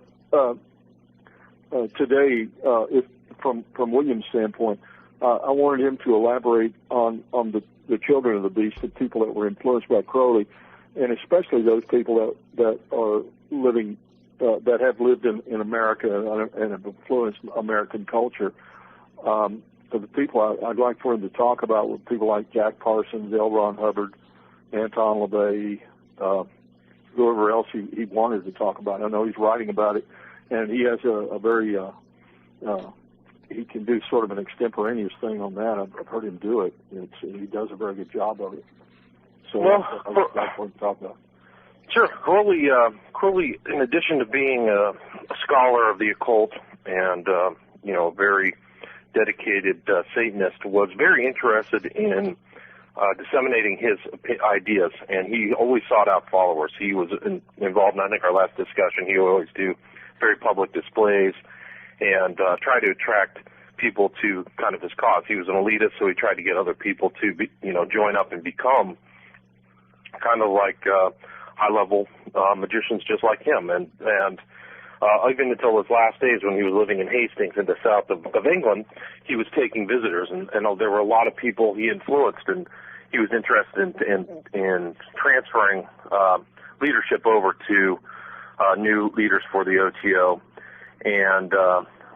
today, from William's standpoint, I wanted him to elaborate on the children of the beast, the people that were influenced by Crowley, and especially those people that are living, that have lived in America and have influenced American culture. The people I'd like for him to talk about were people like Jack Parsons, L. Ron Hubbard, Anton LaVey, whoever else he wanted to talk about. I know he's writing about it, and he has a very he can do sort of an extemporaneous thing on that. I've heard him do it. He does a very good job of it. So I would like for him to talk about it. Sure. Crowley, in addition to being a scholar of the occult and very dedicated Satanist, was very interested in disseminating his ideas, and he always sought out followers. He was involved in, I think, our last discussion, he would always do very public displays and try to attract people to kind of his cause. He was an elitist, so he tried to get other people to join up and become kind of like high-level magicians just like him. And even until his last days, when he was living in Hastings in the south of England, he was taking visitors, and there were a lot of people he influenced, and he was interested in transferring leadership over to new leaders for the OTO. And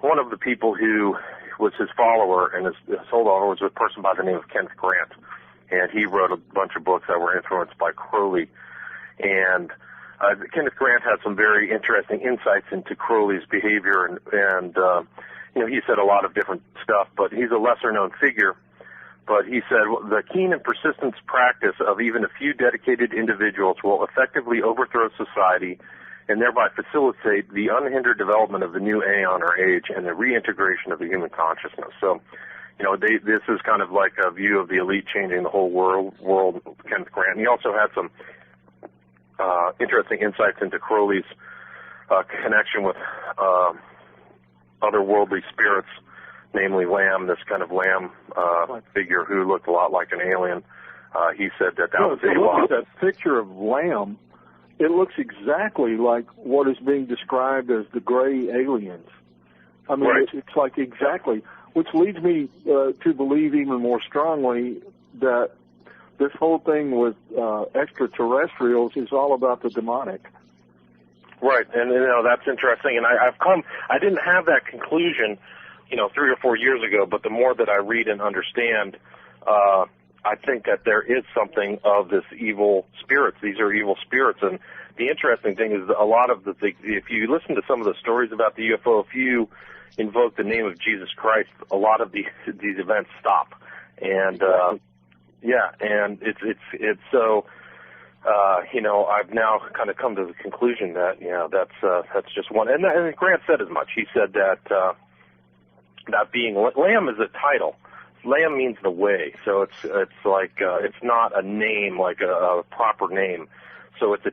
one of the people who was his follower and his holdover was a person by the name of Kenneth Grant, and he wrote a bunch of books that were influenced by Crowley. And Kenneth Grant had some very interesting insights into Crowley's behavior, and he said a lot of different stuff, but he's a lesser-known figure. But he said, the keen and persistent practice of even a few dedicated individuals will effectively overthrow society and thereby facilitate the unhindered development of the new aeon or age and the reintegration of the human consciousness. So, this is kind of like a view of the elite changing the whole world, Kenneth Grant. And he also had some interesting insights into Crowley's connection with otherworldly spirits namely Lamb, this kind of lamb figure who looked a lot like an alien. He said that was if you look AWOS. at that picture of Lamb, it looks exactly like what is being described as the gray aliens. I mean, Right. it's like exactly, which leads me to believe even more strongly that this whole thing with extraterrestrials is all about the demonic. Right, and that's interesting. And I didn't have that conclusion, 3 or 4 years ago. But the more that I read and understand, I think that there is something of this evil spirits. These are evil spirits, and the interesting thing is that a lot of if you listen to some of the stories about the UFO, if you invoke the name of Jesus Christ, a lot of these events stop. And and it's so. I've now kind of come to the conclusion that that's just one. And Grant said as much. He said that being Lamb is a title. Lamb means the way, so it's like it's not a name like a proper name. So it's a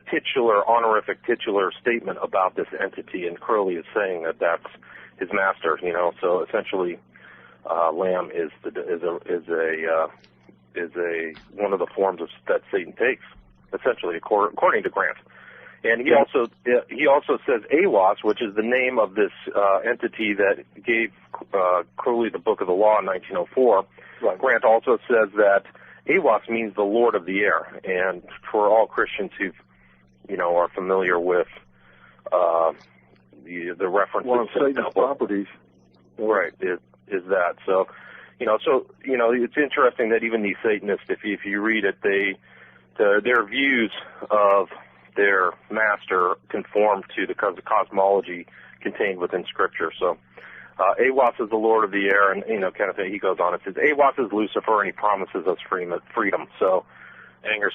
honorific titular statement about this entity, and Crowley is saying that that's his master. So essentially, Lamb is one of the forms that Satan takes. Essentially, according to Grant, and he also says AWOS, which is the name of this entity that gave Crowley the Book of the Law in 1904. Right. Grant also says that AWOS means the Lord of the Air, and for all Christians who are familiar with the reference one of to Satan's properties, right, is that so? It's interesting that even these Satanists, if you read it, their views of their master conform to the cosmology contained within Scripture. So, AWOS is the Lord of the Air, and kind of thing. He goes on. It says AWOS is Lucifer, and he promises us freedom. So, Anger's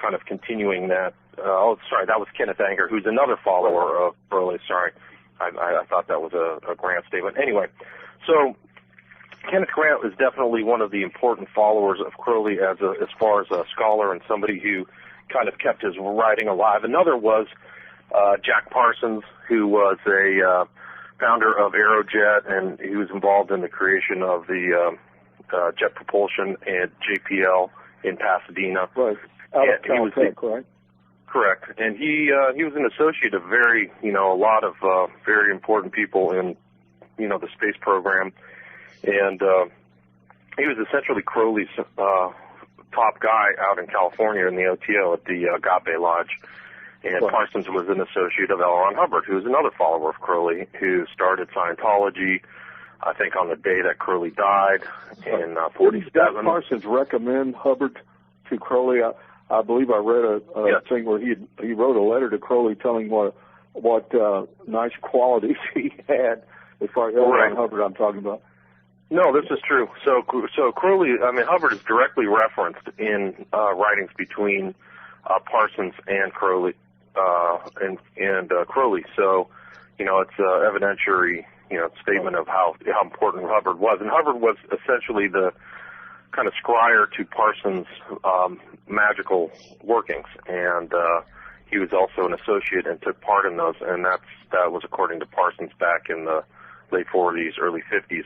kind of continuing that. That was Kenneth Anger, who's another follower of Crowley. Sorry, I thought that was a Grant statement. Anyway, so. Kenneth Grant is definitely one of the important followers of Crowley as far as a scholar and somebody who kind of kept his writing alive. Another was Jack Parsons, who was a founder of Aerojet, and he was involved in the creation of the jet propulsion at JPL in Pasadena. Right. Right? Correct. And he was an associate of a lot of very important people in the space program. And he was essentially Crowley's top guy out in California in the OTO at the Agape Lodge. And Parsons was an associate of L. Ron Hubbard, who was another follower of Crowley, who started Scientology, I think, on the day that Crowley died in 47. Did Jack Parsons recommend Hubbard to Crowley? I believe I read a thing where he wrote a letter to Crowley telling what nice qualities he had as far as L. Ron Hubbard I'm talking about. No, this is true. So Crowley, Hubbard is directly referenced in writings between Parsons and Crowley, and Crowley. So, it's an evidentiary, statement of how important Hubbard was. And Hubbard was essentially the kind of scryer to Parsons' magical workings, and he was also an associate and took part in those. And that was according to Parsons back in the late 40s, early 50s.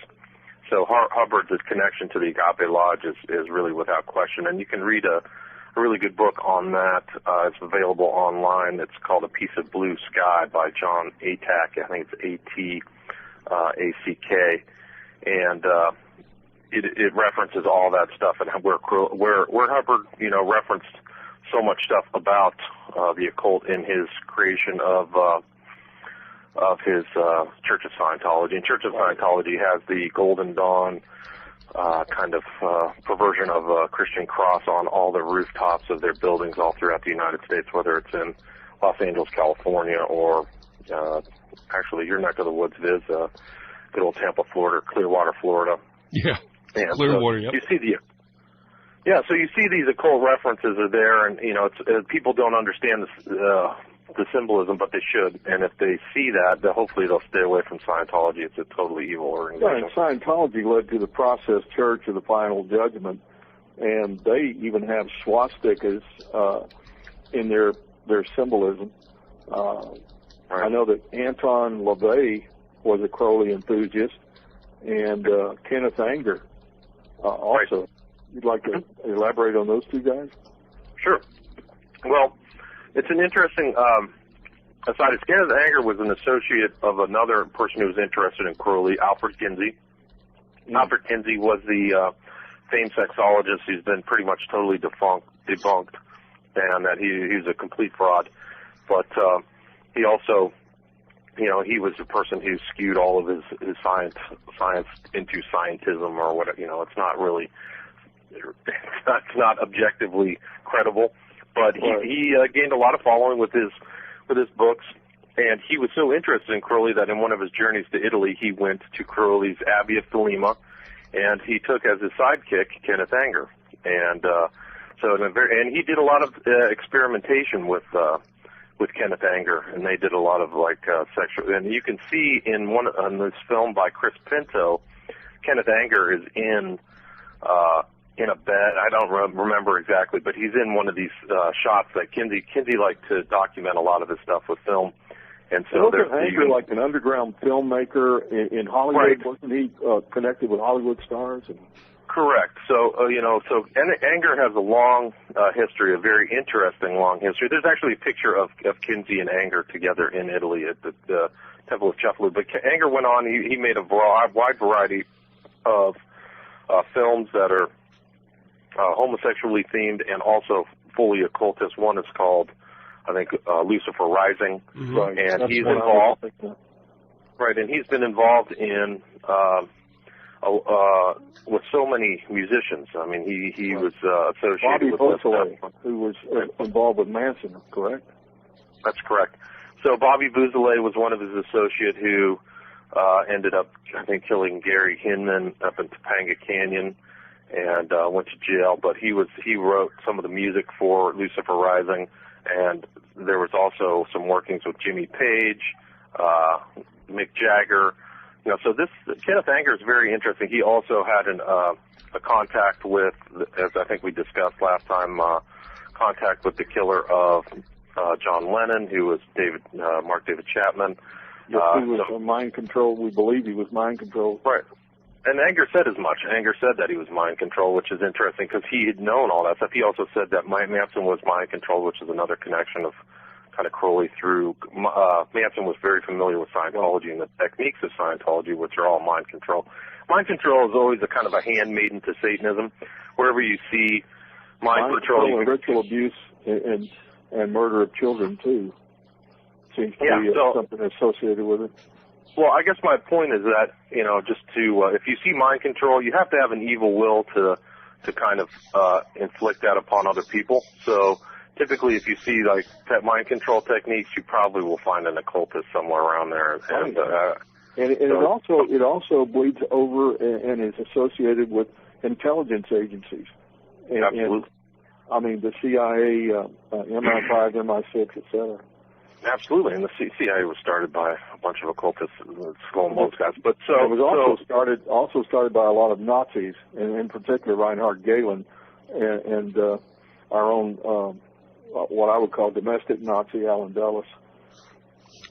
So Hubbard's connection to the Agape Lodge is really without question, and you can read a really good book on that. It's available online. It's called A Piece of Blue Sky by John Atack. I think it's A-T-A-C-K, and it references all that stuff and where Hubbard referenced so much stuff about the occult in his creation of his Church of Scientology. And Church of Scientology has the Golden Dawn kind of perversion of a Christian cross on all the rooftops of their buildings all throughout the United States, whether it's in Los Angeles, California, or actually your neck of the woods, Viz, good old Tampa, Florida, Clearwater, Florida. Yeah, and Clearwater, yep. You see so you see these occult references are there, and people don't understand the symbolism, but they should. And if they see that, then hopefully they'll stay away from Scientology. It's a totally evil organization. Yeah, and Scientology led to the Process Church of the Final Judgment, and they even have swastikas in their symbolism. Right. I know that Anton LaVey was a Crowley enthusiast, and Kenneth Anger also. Right. You'd like to elaborate on those two guys? Sure. Well, it's an interesting aside. Kenneth Anger was an associate of another person who was interested in Crowley, Alfred Kinsey. Mm-hmm. Alfred Kinsey was the famed sexologist who's been pretty much totally debunked, and that he's a complete fraud. But he also, he was the person who skewed all of his science into scientism or whatever. It's not really, it's not objectively credible. But he gained a lot of following with his books, and he was so interested in Crowley that in one of his journeys to Italy, he went to Crowley's Abbey of Thelema, and he took as his sidekick Kenneth Anger, and and he did a lot of experimentation with Kenneth Anger, and they did a lot of sexual. And you can see in this film by Chris Pinto, Kenneth Anger is in a bed. I don't remember exactly, but he's in one of these shots that Kinsey liked to document a lot of his stuff with film. And so wasn't Anger like an underground filmmaker in Hollywood? Right. Wasn't he connected with Hollywood stars? Correct. So, Anger has a long history, a very interesting long history. There's actually a picture of Kinsey and Anger together in Italy at the Temple of Cefalù. But Anger went on, he made a wide variety of films that are homosexually themed and also fully occultist. One is called, I think, Lucifer Rising, mm-hmm. And that's he's involved. Right, and he's been involved in with so many musicians. I mean, he was associated Bobby Beausoleil, who was involved with Manson, correct? That's correct. So Bobby Beausoleil was one of his associates who ended up, I think, killing Gary Hinman up in Topanga Canyon, and went to jail. But he wrote some of the music for Lucifer Rising, and there was also some workings with Jimmy Page, Mick Jagger. So this Kenneth Anger is very interesting. He also had a contact with, as I think we discussed last time, contact with the killer of John Lennon, who was Mark David Chapman. Yes, he was mind controlled. We believe he was mind controlled. Right. And Anger said as much. Anger said that he was mind controlled, which is interesting because he had known all that stuff. He also said that Manson was mind controlled, which is another connection of kind of Crowley through. Manson was very familiar with Scientology and the techniques of Scientology, which are all mind control. Mind control is always a kind of a handmaiden to Satanism. Wherever you see mind control, and ritual abuse and murder of children too seems to be something associated with it. Well, I guess my point is that, just to, if you see mind control, you have to have an evil will to kind of inflict that upon other people. So typically, if you see like mind control techniques, you probably will find an occultist somewhere around there. And it also bleeds over and is associated with intelligence agencies. Absolutely. I mean, the CIA, MI5, MI6, et cetera. Absolutely, and the CIA was started by a bunch of occultists, Skull and Bones guys. But so it was also started by a lot of Nazis, and in particular Reinhard Gehlen, and our own what I would call domestic Nazi, Alan Dulles.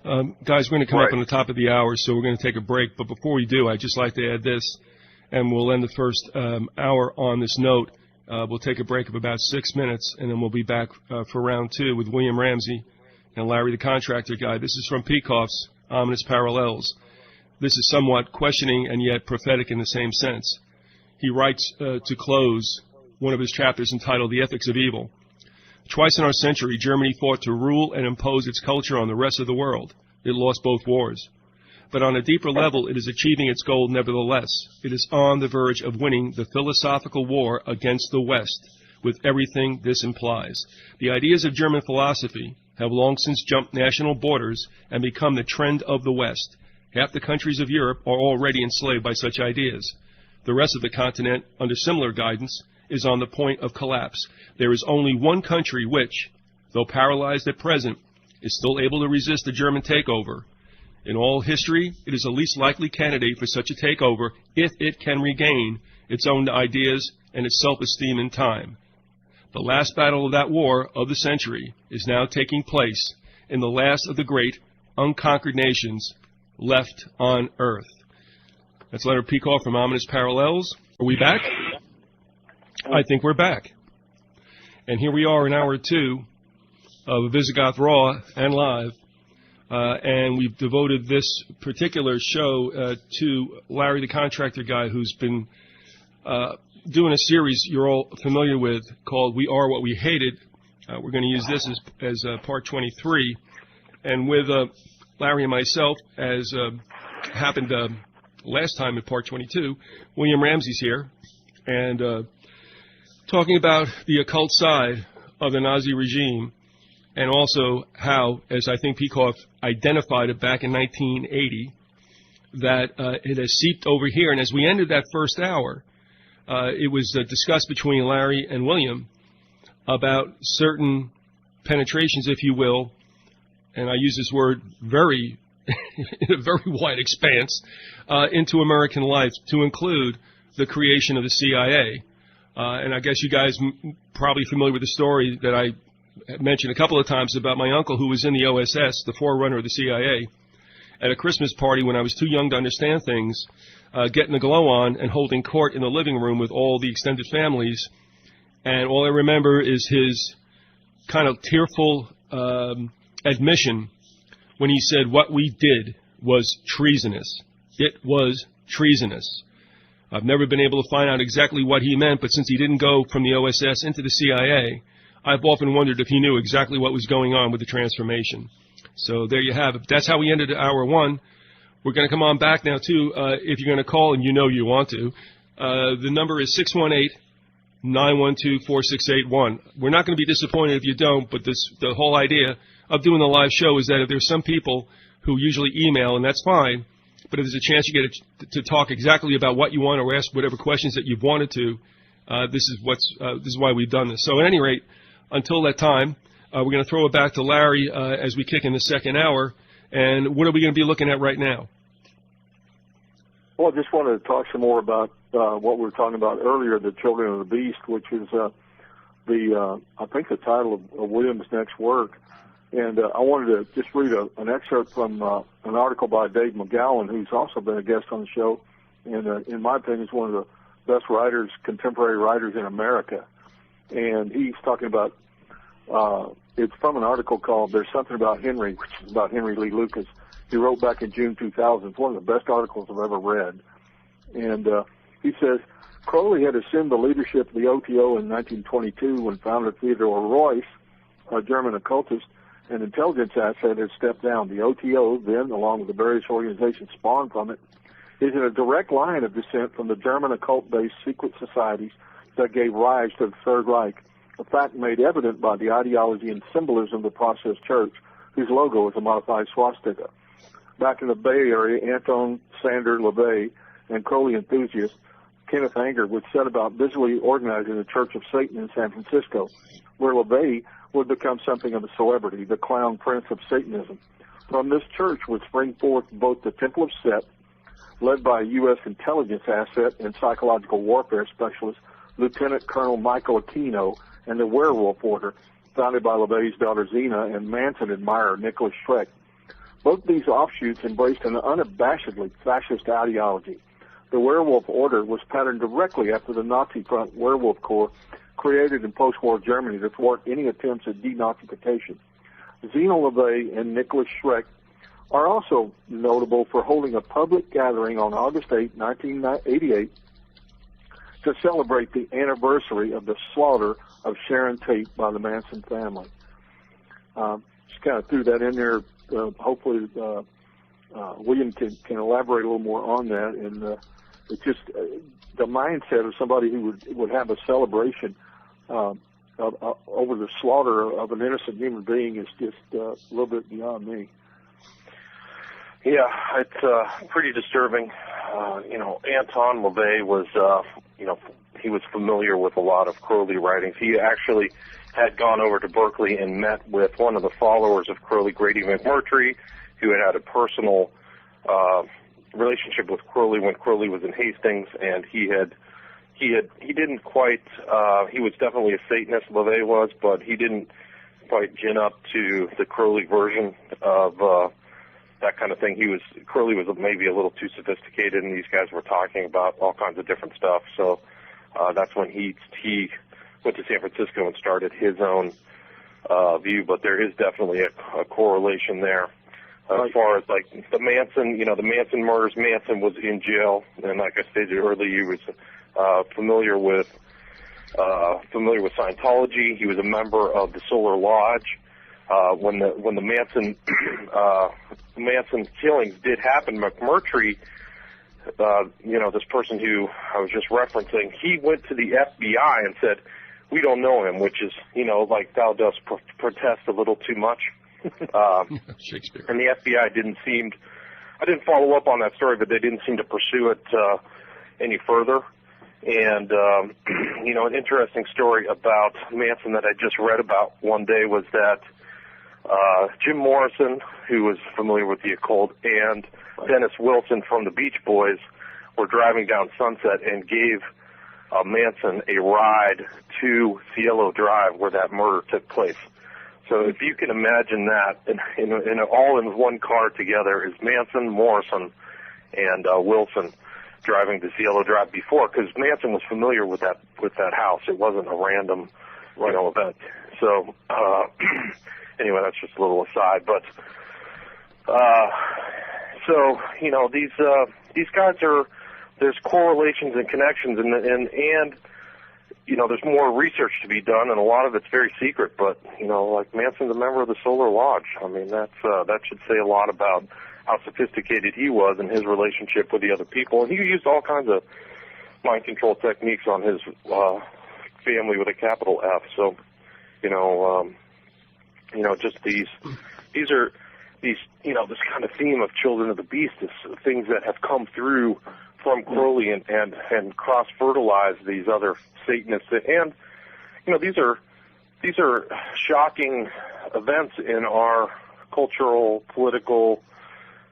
Guys, we're going to come up on the top of the hour, so we're going to take a break. But before we do, I'd just like to add this, and we'll end the first hour on this note. We'll take a break of about 6 minutes, and then we'll be back for round two with William Ramsey and Larry the Contractor Guy. This is from Peikoff's Ominous Parallels. This is somewhat questioning and yet prophetic in the same sense. He writes to close one of his chapters entitled The Ethics of Evil. Twice in our century, Germany fought to rule and impose its culture on the rest of the world. It lost both wars. But on a deeper level, it is achieving its goal nevertheless. It is on the verge of winning the philosophical war against the West, with everything this implies. The ideas of German philosophy have long since jumped national borders and become the trend of the West. Half the countries of Europe are already enslaved by such ideas. The rest of the continent, under similar guidance, is on the point of collapse. There is only one country which, though paralyzed at present, is still able to resist the German takeover. In all history, it is the least likely candidate for such a takeover if it can regain its own ideas and its self-esteem in time. The last battle of that war of the century is now taking place in the last of the great unconquered nations left on earth. That's Leonard Peikoff from Ominous Parallels. Are we back? I think we're back. And here we are in hour 2 of Visigoth Raw and Live. And we've devoted this particular show to Larry the Contractor Guy, who's been doing a series you're all familiar with called We Are What We Hated. We're going to use this as part 23. And with Larry and myself, as happened last time in part 22, William Ramsey's here, and talking about the occult side of the Nazi regime, and also how, as I think Peikoff identified it back in 1980, that it has seeped over here. And as we ended that first hour, it was discussed between Larry and William about certain penetrations, if you will, and I use this word very, in a very wide expanse, into American life, to include the creation of the CIA. And I guess you guys probably familiar with the story that I mentioned a couple of times about my uncle who was in the OSS, the forerunner of the CIA, at a Christmas party when I was too young to understand things, getting the glow on and holding court in the living room with all the extended families. And all I remember is his kind of tearful admission when he said what we did was treasonous. It was treasonous. I've never been able to find out exactly what he meant, but since he didn't go from the OSS into the CIA, I've often wondered if he knew exactly what was going on with the transformation. So there you have it. That's how we ended hour 1. We're going to come on back now, too, if you're going to call, and you know you want to. The number is 618-912-4681. We're not going to be disappointed if you don't, but the whole idea of doing the live show is that if there's some people who usually email, and that's fine, but if there's a chance you get to talk exactly about what you want or ask whatever questions that you've wanted to, this is why we've done this. So at any rate, until that time, we're going to throw it back to Larry as we kick in the second hour. And what are we going to be looking at right now? Well, I just wanted to talk some more about what we were talking about earlier, the Children of the Beast, which is I think the title of William's next work. And I wanted to just read an excerpt from an article by Dave McGowan, who's also been a guest on the show, and in my opinion is one of the best writers, contemporary writers in America. And he's talking about, it's from an article called There's Something About Henry, which is about Henry Lee Lucas. He wrote back in June 2000. It's one of the best articles I've ever read. And he says, Crowley had assumed the leadership of the OTO in 1922 when founder Theodore Royce, a German occultist and intelligence asset, had stepped down. The OTO, then, along with the various organizations spawned from it, is in a direct line of descent from the German occult-based secret societies that gave rise to the Third Reich, a fact made evident by the ideology and symbolism of the Process Church, whose logo is a modified swastika. Back in the Bay Area, Anton Sander LaVey and Crowley enthusiast Kenneth Anger would set about busily organizing the Church of Satan in San Francisco, where LaVey would become something of a celebrity, the clown prince of Satanism. From this church would spring forth both the Temple of Set, led by a U.S. intelligence asset and psychological warfare specialist, Lieutenant Colonel Michael Aquino, and the Werewolf Order, founded by LaVey's daughter Zena and Manson admirer Nicholas Schreck. Both these offshoots embraced an unabashedly fascist ideology. The Werewolf Order was patterned directly after the Nazi Front Werewolf Corps, created in post-war Germany to thwart any attempts at denazification. Zena LaVey and Nicholas Schreck are also notable for holding a public gathering on August 8, 1988, to celebrate the anniversary of the slaughter of Sharon Tate by the Manson family. Just kind of threw that in there. Hopefully, William can elaborate a little more on that. And it's just the mindset of somebody who would have a celebration over the slaughter of an innocent human being is just a little bit beyond me. Yeah, it's pretty disturbing. Anton LaVey was, he was familiar with a lot of Crowley writings. He actually had gone over to Berkeley and met with one of the followers of Crowley, Grady McMurtry, who had a personal relationship with Crowley when Crowley was in Hastings, and he didn't quite, he was definitely a Satanist, LaVey was, but he didn't quite gin up to the Crowley version of that kind of thing. Crowley was maybe a little too sophisticated, and these guys were talking about all kinds of different stuff. So that's when he went to San Francisco and started his own view. But there is definitely a correlation there. As far as like the Manson murders, Manson was in jail, and like I stated earlier, he was familiar with Scientology. He was a member of the Solar Lodge. When the Manson killings did happen, McMurtry, this person who I was just referencing, he went to the FBI and said, "We don't know him," which is, like thou dost protest a little too much. Shakespeare. And the FBI I didn't follow up on that story, but they didn't seem to pursue it any further. And, an interesting story about Manson that I just read about one day was that Jim Morrison, who was familiar with the occult, and Dennis Wilson from the Beach Boys were driving down Sunset and gave Manson a ride to Cielo Drive where that murder took place. So if you can imagine that, in all in one car together is Manson, Morrison, and Wilson driving to Cielo Drive before, because Manson was familiar with that house. It wasn't a random, event. So anyway, that's just a little aside. But these guys there's correlations and connections, and there's more research to be done, and a lot of it's very secret. But like Manson's a member of the Solar Lodge. I mean, that should say a lot about how sophisticated he was in his relationship with the other people, and he used all kinds of mind control techniques on his family with a capital F. So, just these this kind of theme of Children of the Beast is things that have come through from Crowley and cross-fertilize these other Satanists. And, these are shocking events in our cultural, political,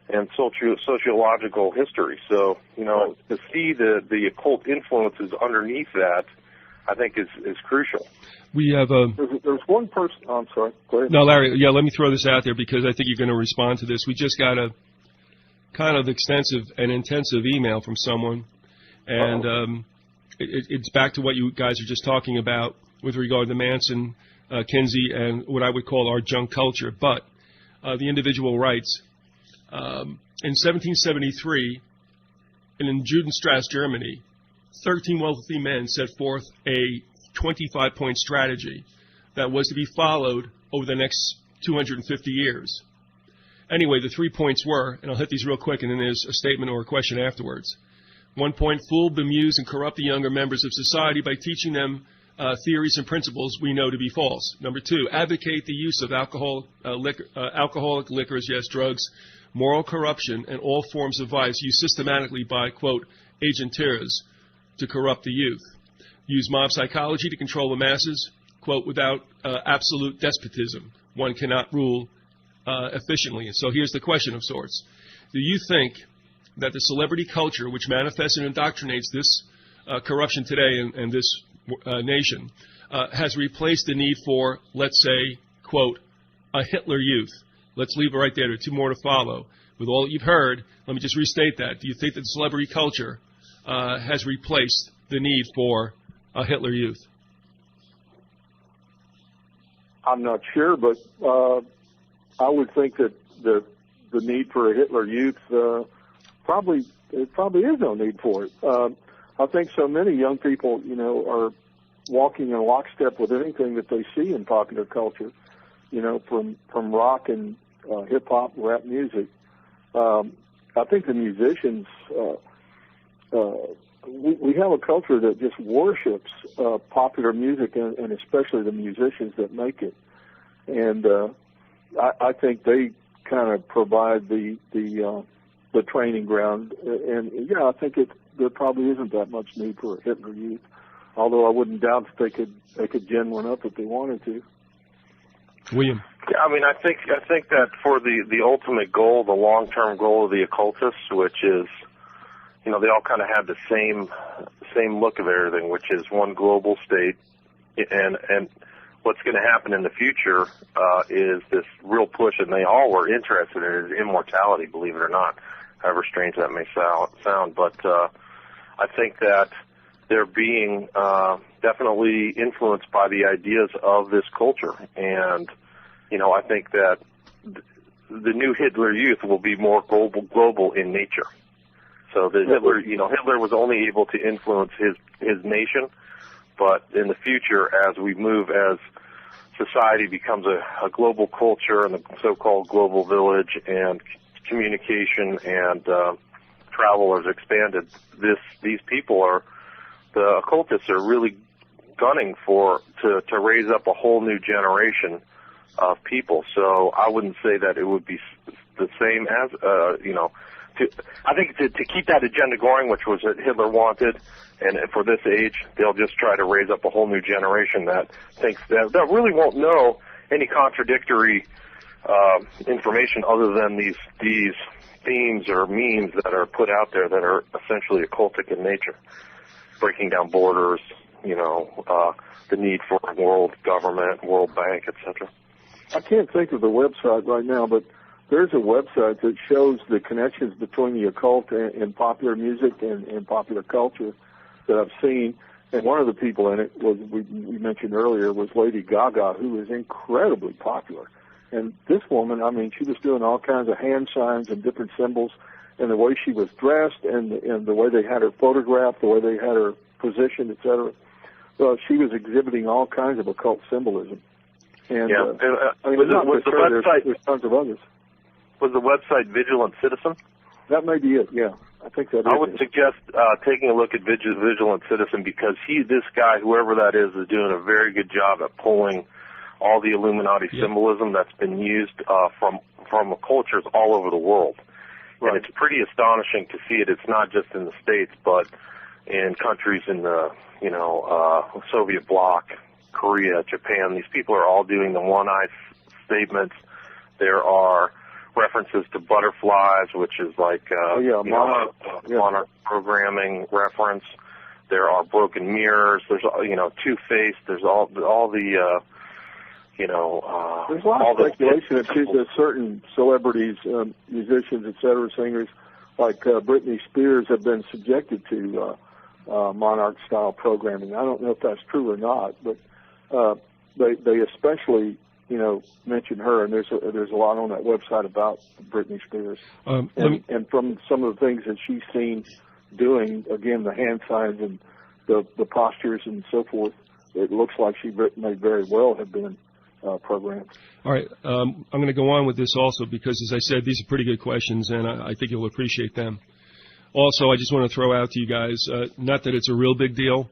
and sociological history. So, to see the occult influences underneath that, I think is crucial. We have There's one person. Oh, I'm sorry. Go ahead. No, Larry. Yeah, let me throw this out there because I think you're going to respond to this. We just got a kind of extensive and intensive email from someone, and it's back to what you guys are just talking about with regard to Manson, Kinsey, and what I would call our junk culture. But the individual writes, in 1773, in Judenstrasse, Germany, 13 wealthy men set forth a 25-point strategy that was to be followed over the next 250 years. Anyway, the 3 points were, and I'll hit these real quick, and then there's a statement or a question afterwards. 1 point, fool, bemuse, and corrupt the younger members of society by teaching them theories and principles we know to be false. Number 2, advocate the use of alcoholic liquors, yes, drugs, moral corruption, and all forms of vice used systematically by, quote, agenteurs to corrupt the youth. Use mob psychology to control the masses, quote, without absolute despotism. One cannot rule efficiently. So here's the question of sorts. Do you think that the celebrity culture, which manifests and indoctrinates this corruption today in this nation, has replaced the need for, let's say, quote, a Hitler youth? Let's leave it right there. There are 2 more to follow. With all that you've heard, let me just restate that. Do you think that the celebrity culture has replaced the need for a Hitler youth? I'm not sure, but I would think that the need for a Hitler youth probably is no need for it. I think so many young people, are walking in lockstep with anything that they see in popular culture, from rock and hip hop, rap music. I think the musicians, we have a culture that just worships popular music, and especially the musicians that make it. And I think they kind of provide the training ground. And yeah, I think there probably isn't that much need for a Hitler youth. Although I wouldn't doubt that they could gin one up if they wanted to. William. Yeah, I mean, I think that for the ultimate goal, the long-term goal of the occultists, which is, they all kind of have the same look of everything, which is one global state, and what's going to happen in the future is this real push, and they all were interested in it, immortality, believe it or not, however strange that may sound. But I think that they're being definitely influenced by the ideas of this culture. And, I think that the new Hitler Youth will be more global in nature. So the Hitler was only able to influence his nation, but in the future, as we move, as society becomes a global culture and the so-called global village, and communication and travel is expanded, these people the occultists are really gunning to raise up a whole new generation of people. So I wouldn't say that it would be the same as, I think to keep that agenda going, which was what Hitler wanted, and for this age, they'll just try to raise up a whole new generation that thinks that really won't know any contradictory information other than these themes or memes that are put out there that are essentially occultic in nature, breaking down borders, the need for world government, World Bank, etc. I can't think of the website right now, but there's a website that shows the connections between the occult and popular music and popular culture that I've seen. And one of the people in it was, we mentioned earlier, was Lady Gaga, who is incredibly popular. And this woman, she was doing all kinds of hand signs and different symbols, and the way she was dressed and the way they had her photographed, the way they had her positioned, etc. Well, she was exhibiting all kinds of occult symbolism. And there's tons of others. Was the website Vigilant Citizen? That may be it, yeah. I think that is. I would suggest taking a look at Vigilant Citizen, because this guy, whoever that is doing a very good job at pulling all the Illuminati symbolism that's been used from cultures all over the world. Right. And it's pretty astonishing to see it. It's not just in the States, but in countries in the, Soviet bloc, Korea, Japan. These people are all doing the one-eye statements. There are references to butterflies, which is like monarch programming reference. There are broken mirrors. There's Two-Faced. There's all the there's a lot of speculation that certain celebrities, musicians, etc., singers like Britney Spears have been subjected to monarch-style programming. I don't know if that's true or not, but they especially mention her, and there's a lot on that website about Britney Spears. And from some of the things that she's seen doing, again, the hand signs and the postures and so forth, it looks like she may very well have been programmed. All right. I'm going to go on with this also because, as I said, these are pretty good questions, and I think you'll appreciate them. Also, I just want to throw out to you guys, not that it's a real big deal,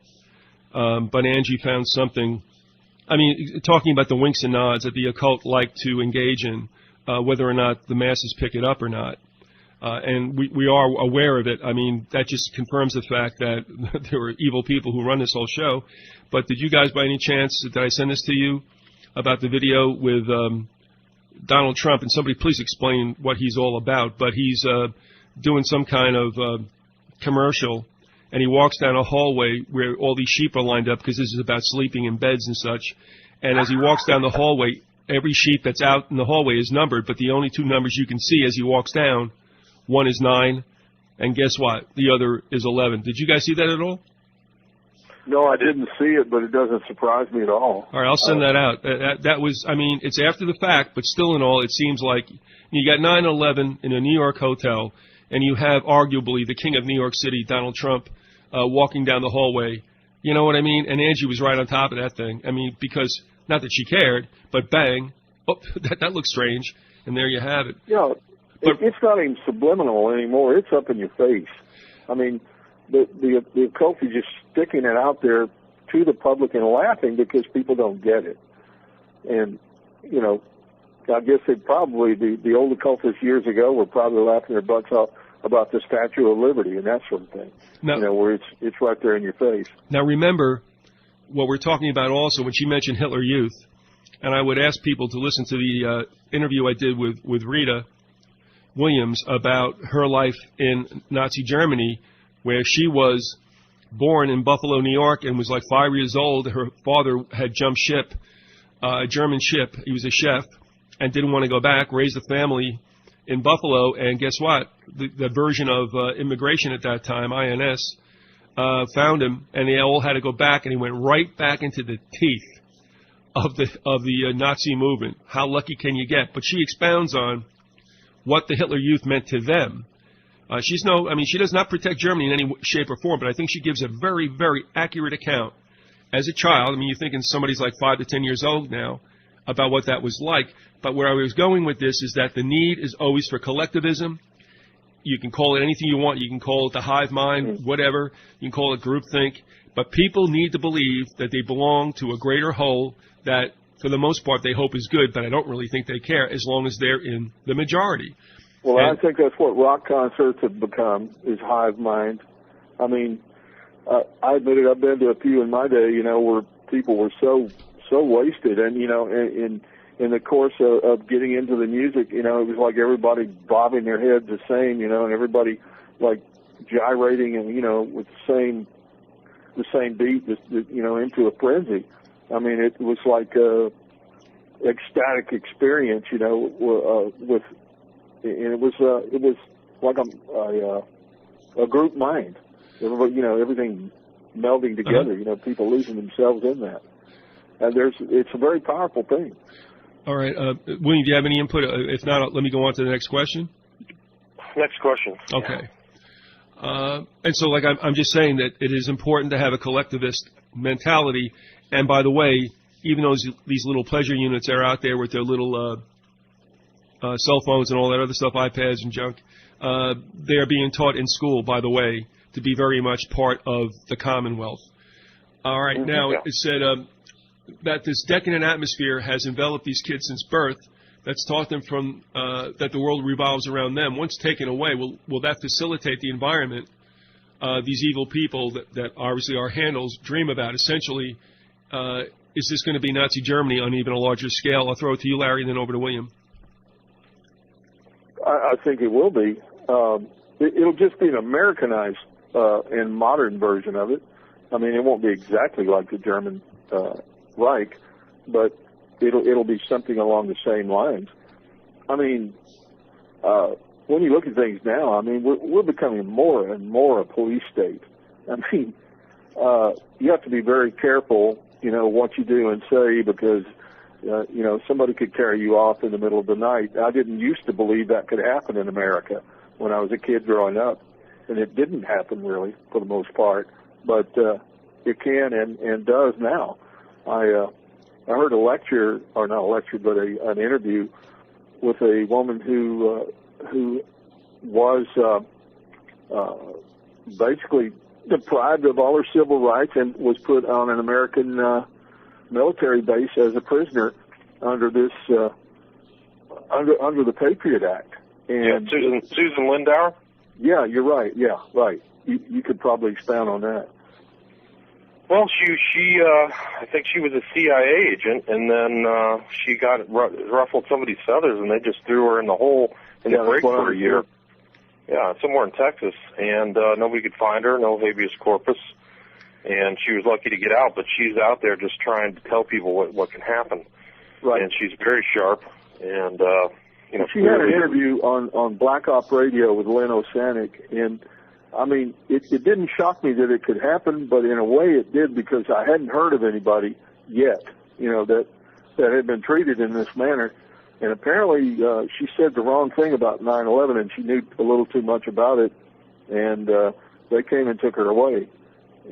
but Angie found something. Talking about the winks and nods that the occult like to engage in, whether or not the masses pick it up or not. And we are aware of it. That just confirms the fact that there are evil people who run this whole show. But did you guys, by any chance, did I send this to you about the video with Donald Trump? And somebody please explain what he's all about. But he's doing some kind of commercial, and he walks down a hallway where all these sheep are lined up, because this is about sleeping in beds and such. And as he walks down the hallway, every sheep that's out in the hallway is numbered, but the only two numbers you can see as he walks down, one is 9, and guess what? The other is 11. Did you guys see that at all? No, I didn't see it, but it doesn't surprise me at all. All right, I'll send that out. That was, it's after the fact, but still in all, it seems like you got 9/11 in a New York hotel, and you have arguably the king of New York City, Donald Trump, walking down the hallway. You know what I mean? And Angie was right on top of that thing. Because, not that she cared, but bang, oh, that looks strange, and there you have it. Yeah, it's not even subliminal anymore. It's up in your face. The occult is just sticking it out there to the public and laughing because people don't get it. And, I guess the old occultists years ago were probably laughing their butts off about the Statue of Liberty and that sort of thing. Now, where it's right there in your face. Now, remember what we're talking about also when she mentioned Hitler Youth, and I would ask people to listen to the interview I did with Rita Williams about her life in Nazi Germany, where she was born in Buffalo, New York, and was like 5 years old. Her father had jumped ship a German ship. He was a chef and didn't want to go back, raised a family in Buffalo, and guess what? The version of immigration at that time, INS, found him, and they all had to go back, and he went right back into the teeth of the Nazi movement. How lucky can you get? But she expounds on what the Hitler Youth meant to them. She does not protect Germany in any shape or form, but I think she gives a very, very accurate account as a child. I mean, you're thinking somebody's like 5 to 10 years old now about what that was like. But where I was going with this is that the need is always for collectivism. You can call it anything you want. You can call it the hive mind, whatever. You can call it groupthink. But people need to believe that they belong to a greater whole that, for the most part, they hope is good, but I don't really think they care as long as they're in the majority. Well, I think that's what rock concerts have become, is hive mind. I mean, I admit it, I've been to a few in my day, where people were so wasted, and, in the course of getting into the music, it was like everybody bobbing their heads the same, and everybody, like, gyrating and, with the same beat, into a frenzy. I mean, it was like a ecstatic experience, with, and it was like a group mind. Everybody, everything melding together. People losing themselves in that, and it's a very powerful thing. All right, William, do you have any input? If not, let me go on to the next question. Next question. Okay. And so, like, I'm just saying that it is important to have a collectivist mentality. And by the way, even though these little pleasure units are out there with their little cell phones and all that other stuff, iPads and junk, they are being taught in school, by the way, to be very much part of the Commonwealth. All right, now it said that this decadent atmosphere has enveloped these kids since birth. That's taught them that the world revolves around them. Once taken away, will that facilitate the environment these evil people that obviously our handles dream about? Essentially, is this going to be Nazi Germany on even a larger scale? I'll throw it to you, Larry, and then over to William. I think it will be. It'll just be an Americanized and modern version of it. I mean, it won't be exactly like the German Reich, but it'll be something along the same lines. I mean, when you look at things now, I mean, we're becoming more and more a police state. I mean, you have to be very careful, what you do and say, because somebody could carry you off in the middle of the night. I didn't used to believe that could happen in America when I was a kid growing up, and it didn't happen really for the most part, but it can and does now. I heard a lecture, or not a lecture, but an interview with a woman who was basically deprived of all her civil rights and was put on an American military base as a prisoner under this under the Patriot Act. And Susan Lindauer. Yeah, you're right. Yeah, right. You could probably expound on that. Well, she I think she was a CIA agent, and then she got ruffled somebody's feathers, and they just threw her in the hole in the brig for a year. Yeah, somewhere in Texas, and nobody could find her, no habeas corpus, and she was lucky to get out. But she's out there just trying to tell people what can happen. Right. And she's very sharp, and she had an interview on Black Op Radio with Len Osanek, and I mean, it didn't shock me that it could happen, but in a way it did, because I hadn't heard of anybody yet, that had been treated in this manner. And apparently she said the wrong thing about 9/11, and she knew a little too much about it, and they came and took her away.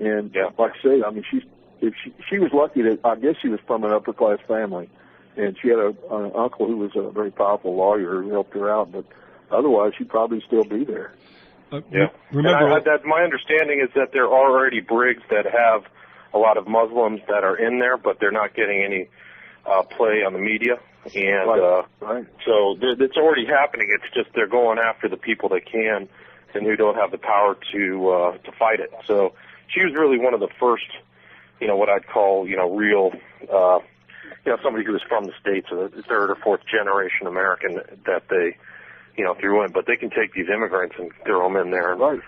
And like I say, I mean, she was lucky that, I guess she was from an upper-class family, and she had an uncle who was a very powerful lawyer who helped her out, but otherwise she'd probably still be there. Remember, that my understanding is that there are already brigs that have a lot of Muslims that are in there, but they're not getting any play on the media, and so it's already happening. It's just they're going after the people they can and who don't have the power to fight it. So she was really one of the first, what I'd call, real, somebody who was from the States, a third or fourth generation American that they threw in, but they can take these immigrants and throw them in there. Right.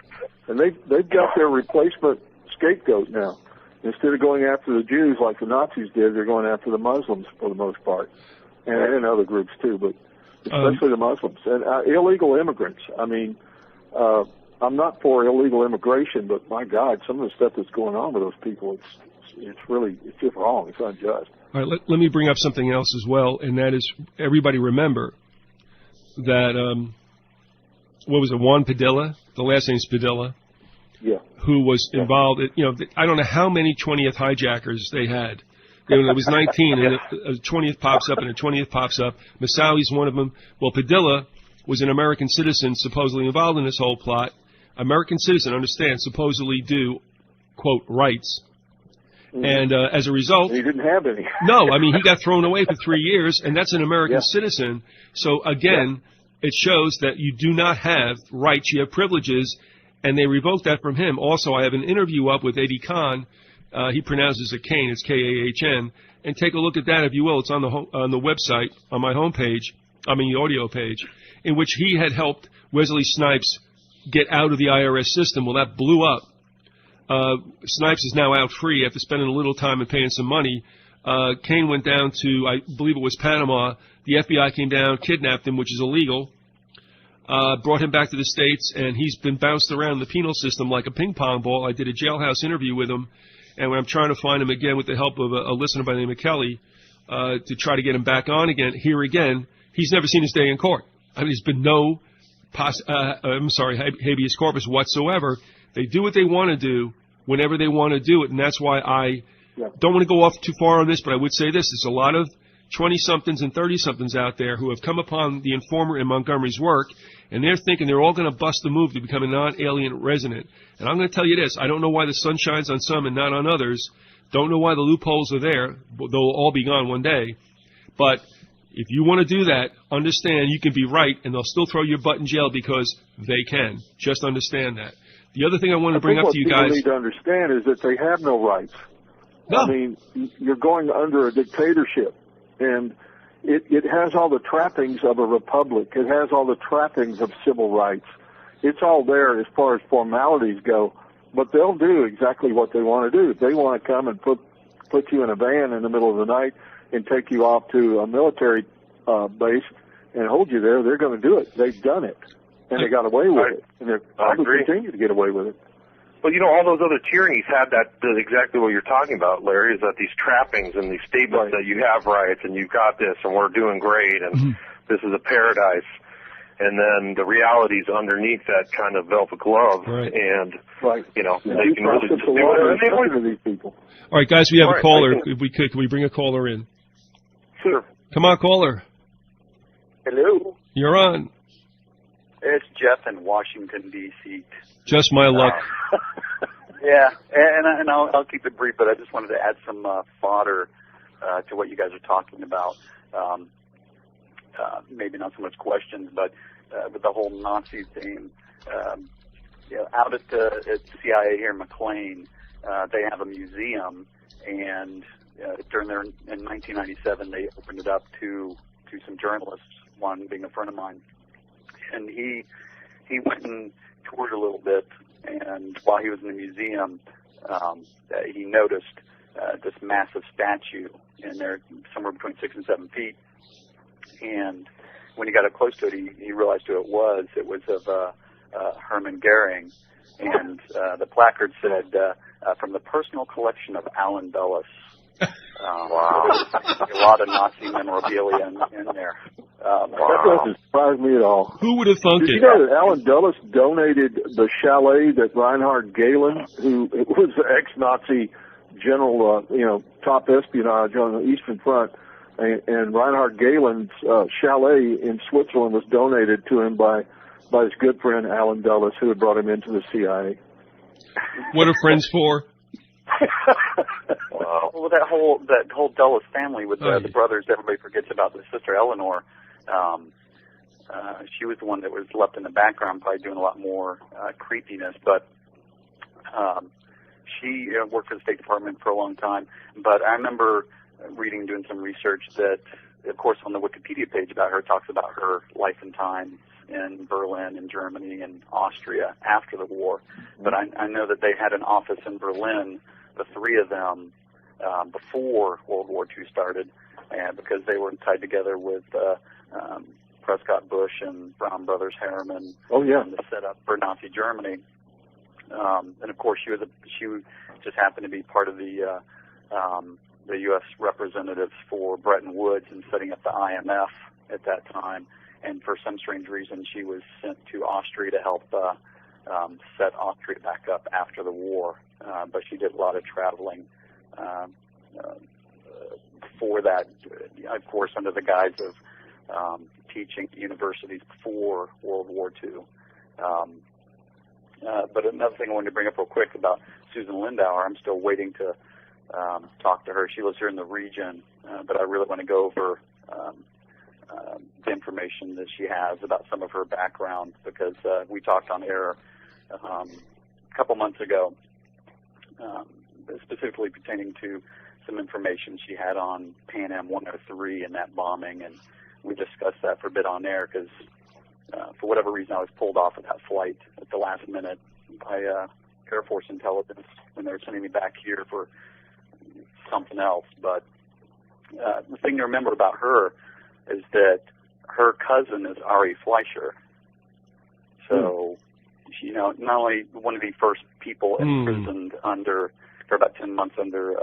And they've got their replacement scapegoat now. Instead of going after the Jews like the Nazis did, they're going after the Muslims for the most part, and other groups too, but especially the Muslims and illegal immigrants. I mean, I'm not for illegal immigration, but my God, some of the stuff that's going on with those people, it's just wrong. It's unjust. All right, let me bring up something else as well, and that is, everybody remember that, what was it, Juan Padilla? The last name's Padilla. Yeah. Who was involved, I don't know how many 20th hijackers they had. There was 19, and a 20th pops up, and a 20th pops up. Moussaoui's one of them. Well, Padilla was an American citizen supposedly involved in this whole plot. American citizen, understand, supposedly due, quote, rights. And as a result... He didn't have any. No, I mean, he got thrown away for 3 years, and that's an American citizen. So, again, it shows that you do not have rights, you have privileges, and they revoked that from him. Also, I have an interview up with Eddie Kahn. He pronounces it Kane. It's K-A-H-N. And take a look at that, if you will. It's on the website, on my homepage, the audio page, in which he had helped Wesley Snipes get out of the IRS system. Well, that blew up. Snipes is now out free after spending a little time and paying some money. Kane went down to, I believe it was Panama. The FBI came down, kidnapped him, which is illegal. Brought him back to the States, and he's been bounced around the penal system like a ping pong ball. I did a jailhouse interview with him, and I'm trying to find him again with the help of a listener by the name of Kelly to try to get him back on again. Here again, he's never seen his day in court. I mean, there's been no habeas corpus whatsoever. They do what they want to do whenever they want to do it, and that's why I don't want to go off too far on this, but I would say this. There's a lot of 20-somethings and 30-somethings out there who have come upon the informer in Montgomery's work, and they're thinking they're all going to bust the move to become a non-alien resident. And I'm going to tell you this. I don't know why the sun shines on some and not on others. Don't know why the loopholes are there. They'll all be gone one day. But if you want to do that, understand you can be right, and they'll still throw your butt in jail because they can. Just understand that. The other thing I want to bring up to you guys... What people need to understand is that they have no rights. No. I mean, you're going under a dictatorship, and it has all the trappings of a republic. It has all the trappings of civil rights. It's all there as far as formalities go, but they'll do exactly what they want to do. If they want to come and put you in a van in the middle of the night and take you off to a military base and hold you there, they're going to do it. They've done it, and they got away with it, and they're probably continue to get away with it. Well, all those other tyrannies had exactly what you're talking about, Larry, is that these trappings and these statements that you have rights and you've got this and we're doing great and this is a paradise. And then the reality's underneath that kind of velvet glove. Right. And, they can really just do whatever these people. All right, guys, we have a caller. If we could we bring a caller in? Sure. Come on, caller. Hello. You're on. It's Jeff in Washington, D.C. Just my luck. Yeah, and I'll keep it brief, but I just wanted to add some fodder to what you guys are talking about. Maybe not so much questions, but with the whole Nazi theme. Out at the CIA here in McLean, they have a museum, and in 1997, they opened it up to some journalists, one being a friend of mine, and he went and toured a little bit, and while he was in the museum, he noticed this massive statue in there, somewhere between 6 and 7 feet. And when he got up close to it, he realized who it was. It was of Hermann Goering, and the placard said, "From the personal collection of Alan Dulles." Wow. A lot of Nazi memorabilia in there. That doesn't surprise me at all. Who would have thunk it? Did you know that Alan Dulles donated the chalet that Reinhard Gehlen, who was the ex-Nazi general, top espionage on the Eastern Front, and Reinhard Gehlen's chalet in Switzerland was donated to him by his good friend Alan Dulles, who had brought him into the CIA. What are friends for? Well, that whole Dulles family with the brothers, everybody forgets about the sister Eleanor. She was the one that was left in the background, probably doing a lot more creepiness. But she worked for the State Department for a long time. But I remember doing some research that, of course, on the Wikipedia page about her, it talks about her life and times in Berlin and Germany and Austria after the war. But I know that they had an office in Berlin the three of them before World War II started, and because they were tied together with Prescott Bush and Brown Brothers Harriman. Oh yeah. And the setup for Nazi Germany. And of course, she just happened to be part of the U.S. representatives for Bretton Woods and setting up the IMF at that time. And for some strange reason, she was sent to Austria to help set Austria back up after the war. But she did a lot of traveling for that, of course, under the guise of teaching at universities before World War II. But another thing I wanted to bring up real quick about Susan Lindauer, I'm still waiting to talk to her. She lives here in the region, but I really want to go over the information that she has about some of her background, because we talked on air a couple months ago, specifically pertaining to some information she had on Pan Am 103 and that bombing, and we discussed that for a bit on air because for whatever reason I was pulled off of that flight at the last minute by Air Force Intelligence when they were sending me back here for something else. But the thing to remember about her is that her cousin is Ari Fleischer. So, she, not only one of the first people imprisoned for about 10 months under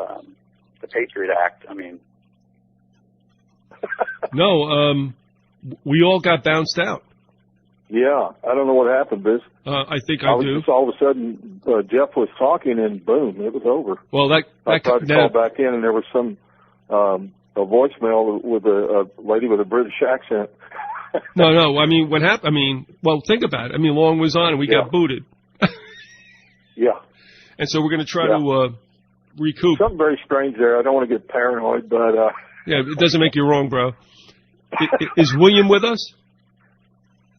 the Patriot Act. I mean, no, we all got bounced out. Yeah, I don't know what happened, Biz. I think I do. Just all of a sudden, Jeff was talking, and boom, it was over. Well, I tried to call back in, and there was some a voicemail with a lady with a British accent. No. I mean, what happened? I mean, well, think about it. I mean, Long was on, and we got booted. Yeah. And so we're going to try to recoup. Something very strange there. I don't want to get paranoid, but yeah, it doesn't make you wrong, bro. Is William with us?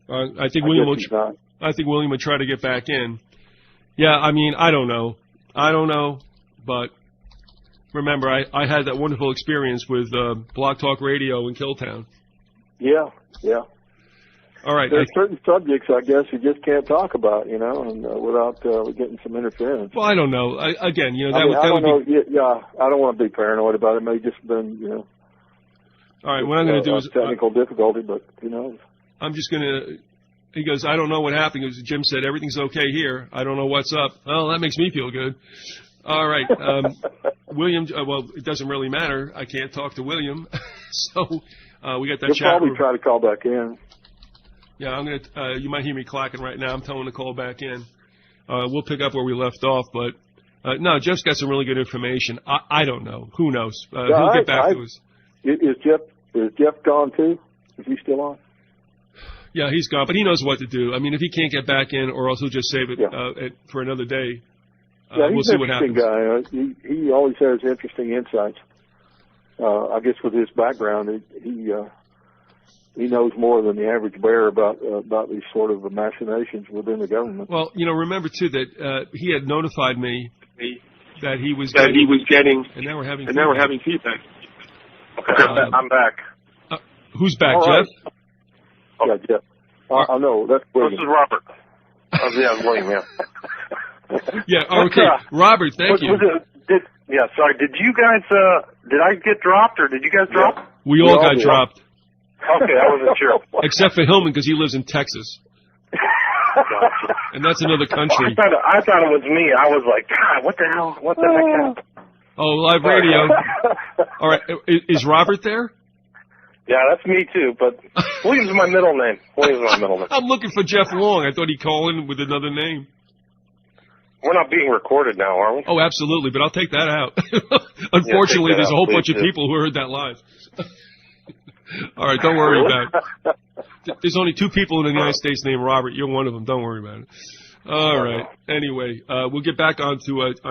I think William will. I think William would try to get back in. Yeah, I mean, I don't know, but remember, I had that wonderful experience with Blog Talk Radio in Killtown. Yeah. All right. There's certain subjects, I guess, you just can't talk about, and without getting some interference. Well, I don't know. Again, that I don't know. be... Yeah, I don't want to be paranoid about it. It may have just been, All right, what I'm going to do is technical difficulty, but I'm just going to. He goes, I don't know what happened. Because Jim said everything's okay here. I don't know what's up. Well, that makes me feel good. All right, William. Well, it doesn't really matter. I can't talk to William, so we got that You'll chat. Probably room. try to call back in. Yeah, I'm gonna. You might hear me clacking right now. I'm telling him to call back in. We'll pick up where we left off, but no, Jeff's got some really good information. I don't know. Who knows? He'll get back to us. Is Jeff gone too? Is he still on? Yeah, he's gone, but he knows what to do. I mean, if he can't get back in, or else he'll just save it for another day. We'll see what happens. He's an interesting guy. He always has interesting insights. I guess with his background, he knows more than the average bear about these sort of machinations within the government. Well, remember too that he had notified me that he was getting, and now we're having feedback. Okay, I'm back. Who's back, All Jeff? Right. Yeah, Jeff. I know that's William. This is Robert. Yeah, William. Yeah. Yeah. Okay, Robert. Thank you. Sorry. Did you guys? Did I get dropped, or did you guys drop? We all got dropped. Okay, I wasn't sure. Except for Hillman, because he lives in Texas. Gotcha. And that's another country. I thought it was me. I was like, God, what the hell? What the heck happened? Oh, live radio. All right. Is Robert there? Yeah, that's me too, but William's my middle name. I'm looking for Jeff Long. I thought he'd call in with another name. We're not being recorded now, are we? Oh, absolutely, but I'll take that out. Unfortunately, there's a whole bunch of people who heard that live. All right, don't worry about it. There's only 2 people in the United States named Robert. You're one of them. Don't worry about it. All right. Anyway, we'll get back on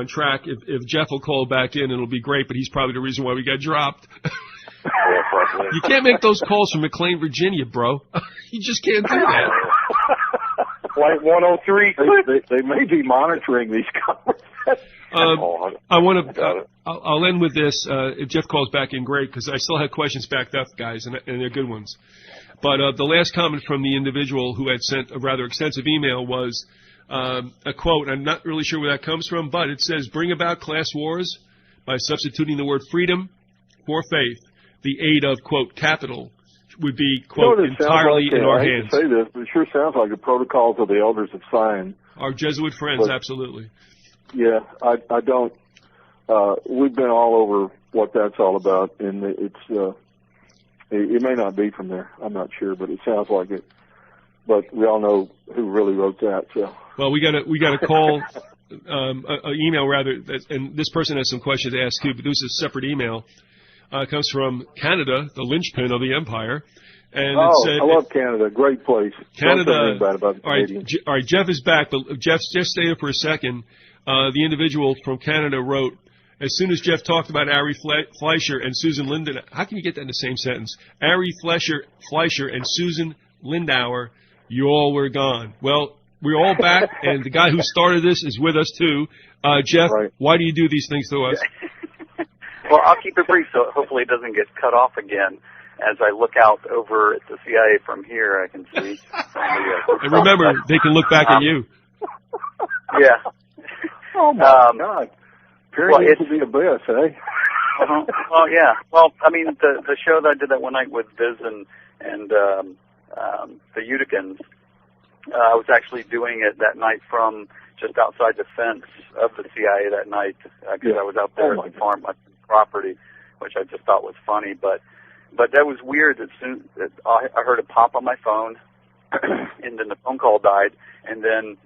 track. If Jeff will call back in, it'll be great, but he's probably the reason why we got dropped. You can't make those calls from McLean, Virginia, bro. You just can't do that. Flight 103. They may be monitoring these conversations. I want to. I'll end with this. If Jeff calls back in, great, because I still have questions backed up, guys, and they're good ones. But the last comment from the individual who had sent a rather extensive email was, a quote. I'm not really sure where that comes from, but it says, "Bring about class wars by substituting the word freedom for faith. The aid of, quote, capital would be, quote, entirely in our hands." I hate to say this, but it sure sounds like the protocols of the elders of Zion. Our Jesuit friends, but, absolutely. Yeah, I don't. We've been all over what that's all about, and it may not be from there. I'm not sure, but it sounds like it. But we all know who really wrote that. So. Well, we got a call, an email rather, and this person has some questions to ask too. But this is a separate email. It comes from Canada, the linchpin of the empire. And it said, I love Canada. Great place. Canada. About the all right, Jeff is back, but Jeff, just stay there for a second. The individual from Canada wrote, as soon as Jeff talked about Ari Fleischer and Susan Linden, how can you get that in the same sentence? Ari Fleischer and Susan Lindauer, you all were gone. Well, we're all back, and the guy who started this is with us too. Jeff, right. Why do you do these things to us? Well, I'll keep it brief so hopefully it doesn't get cut off again. As I look out over at the CIA from here, I can see. And remember, they can look back at you. Yeah. Oh, my God. Period to be a best, eh? Well, yeah. Well, I mean, the show that I did that one night with Viz and the Uticans, I was actually doing it that night from just outside the fence of the CIA that night because I was out there at the farm property, which I just thought was funny. But that was weird. As soon as I heard a pop on my phone, and then the phone call died, and then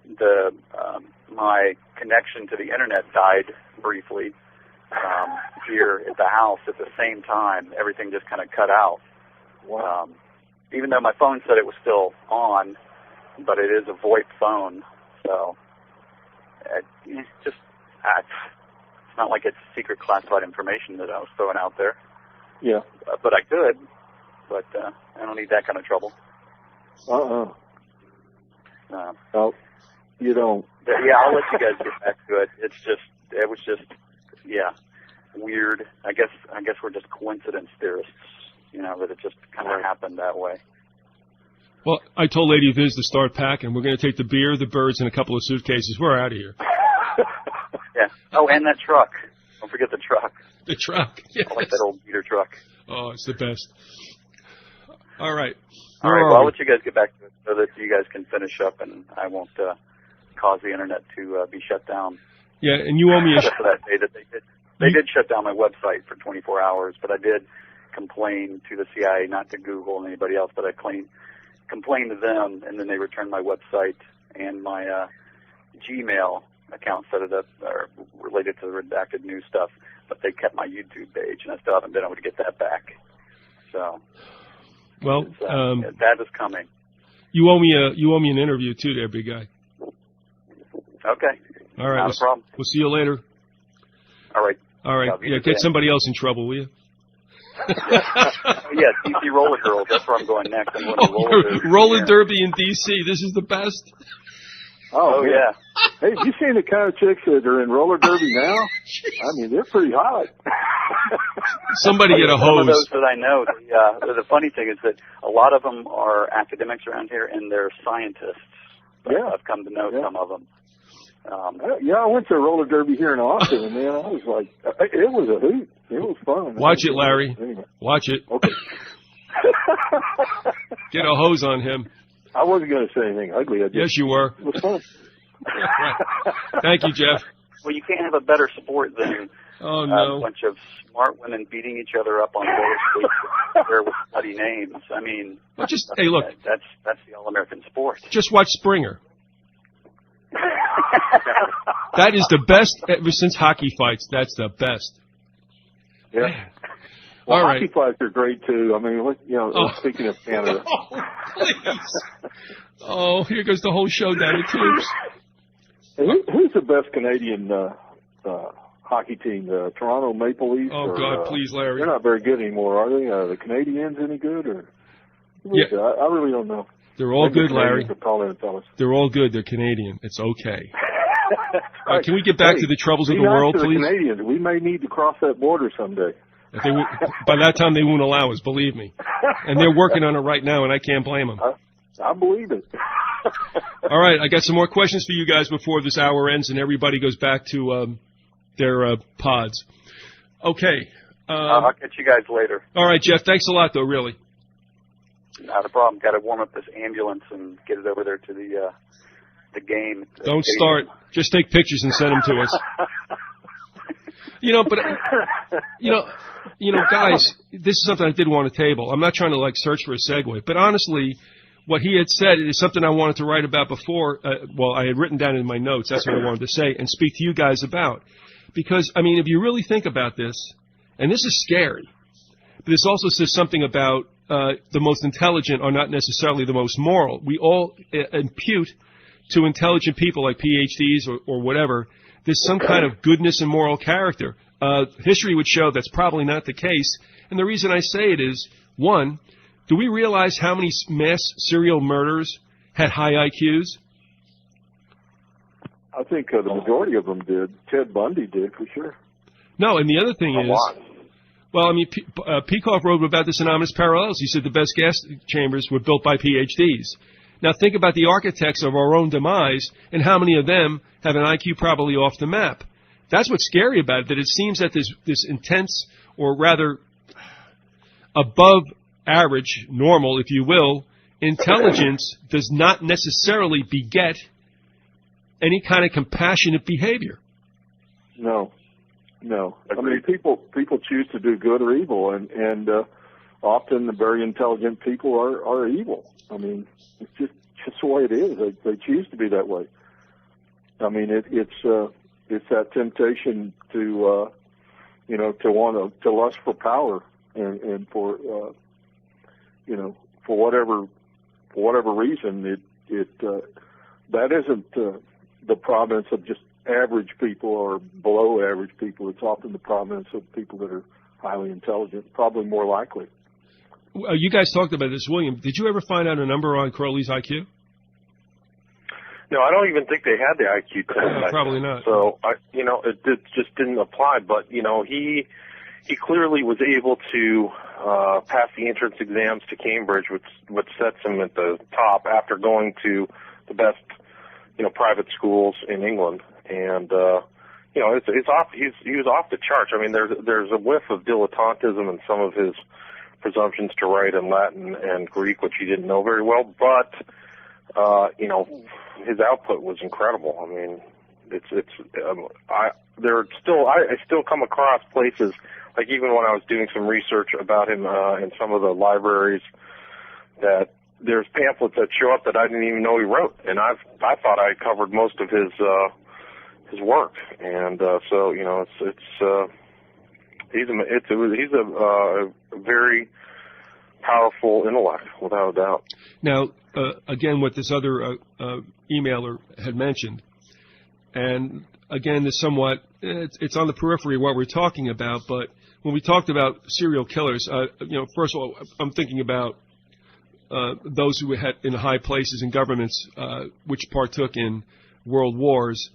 my connection to the internet died briefly here at the house at the same time. Everything just kind of cut out. Wow. Even though my phone said it was still on, but it is a VoIP phone, so it's not like it's secret classified information that I was throwing out there. Yeah. But I could, but I don't need that kind of trouble. No, you don't. Yeah, I'll let you guys get back to it. It was just, weird. I guess we're just coincidence theorists, that it just kind of happened that way. Well, I told Lady Viz to start packing. We're going to take the beer, the birds, and a couple of suitcases. We're out of here. Yeah. Oh, and that truck. Don't forget the truck. The truck. Yes. I like that old beater truck. Oh, it's the best. All right. All right. Well, I'll let you guys get back to it so that you guys can finish up, and I won't cause the internet to be shut down. Yeah, and you owe me Except for that day that they did shut down my website for 24 hours, but I did complain to the CIA, not to Google and anybody else, but I complained to them, and then they returned my website and my Gmail account set it up related to the redacted news stuff, but they kept my YouTube page, and I still haven't been able to get that back. So, well, that is coming. You owe me an interview too, there, big guy. Okay. All right. Not a problem. We'll see you later. All right. All right. Yeah, get somebody else in trouble, will you? Yeah, DC Roller Girls. That's where I'm going next. I'm going to roller derby in DC. This is the best. Oh yeah. Hey, have you seen the kind of chicks that are in roller derby now? I mean, they're pretty hot. Somebody get a hose. Some of those that I know. The funny thing is that a lot of them are academics around here, and they're scientists. Yeah. I've come to know some of them. I went to a roller derby here in Austin, and man, I was like, it was a hoot. It was fun. Watch it, Larry. Anyway. Watch it. Okay. Get a hose on him. I wasn't going to say anything ugly. Yes, you were. It was fun. Thank you, Jeff. Well, you can't have a better sport than a bunch of smart women beating each other up on roller skates with bloody names. I mean, hey, look. That's the all-American sport. Just watch Springer. That is the best ever since hockey fights. That's the best. Yeah. Man. Well, all hockey right. fights are great too. I mean, speaking of Canada. Oh, please. Oh, here goes the whole show down the tubes. Hey, who's the best Canadian hockey team? The Toronto Maple Leafs? Oh, God, please, Larry. They're not very good anymore, are they? Are the Canadians any good? Or yeah. I really don't know. They're all good, Larry. Tell us. They're all good. They're Canadian. It's okay. Right. Can we get back to the troubles of the world, please? Canadians. We may need to cross that border someday. By that time, they won't allow us, believe me. And they're working on it right now, and I can't blame them. I believe it. All right, I got some more questions for you guys before this hour ends and everybody goes back to their pods. Okay. I'll catch you guys later. All right, Jeff. Thanks a lot, though. Really. Not a problem. Got to warm up this ambulance and get it over there to the game. Don't start. Just take pictures and send them to us. Guys, this is something I did want to table. I'm not trying to search for a segue, but honestly, what he had said is something I wanted to write about before. I had written down in my notes. That's what I wanted to say and speak to you guys about. Because, if you really think about this, and this is scary, but this also says something about the most intelligent are not necessarily the most moral. We all impute to intelligent people like PhDs or whatever, there's some kind of goodness and moral character. History would show that's probably not the case. And the reason I say it is, one, do we realize how many mass serial murderers had high IQs? I think the majority of them did. Ted Bundy did, for sure. No, and the other thing Peikoff wrote about this in Ominous Parallels. He said the best gas chambers were built by PhDs. Now think about the architects of our own demise and how many of them have an IQ probably off the map. That's what's scary about it, that it seems that this intense, or rather above average, normal, if you will, intelligence does not necessarily beget any kind of compassionate behavior. No. People choose to do good or evil, and often the very intelligent people are evil. It's just the way it is. They choose to be that way. It's that temptation to want to lust for power and for whatever reason that isn't the province of just average people or below average people. It's often the province of people that are highly intelligent, probably more likely. You guys talked about this, William. Did you ever find out a number on Crowley's IQ? No, I don't even think they had the IQ test. Probably not. So, it just didn't apply. But, he clearly was able to pass the entrance exams to Cambridge, which sets him at the top after going to the best, private schools in England. And, it's off. He was off the charts. There's a whiff of dilettantism in some of his presumptions to write in Latin and Greek, which he didn't know very well. But, his output was incredible. I still come across places, like even when I was doing some research about him in some of the libraries, that there's pamphlets that show up that I didn't even know he wrote, and I thought I covered most of his work, and he's a very powerful intellect, without a doubt. Now, again, what this other emailer had mentioned, and again, there's somewhat, it's on the periphery of what we're talking about, but when we talked about serial killers, first of all, I'm thinking about those who had in high places in governments which partook in world wars,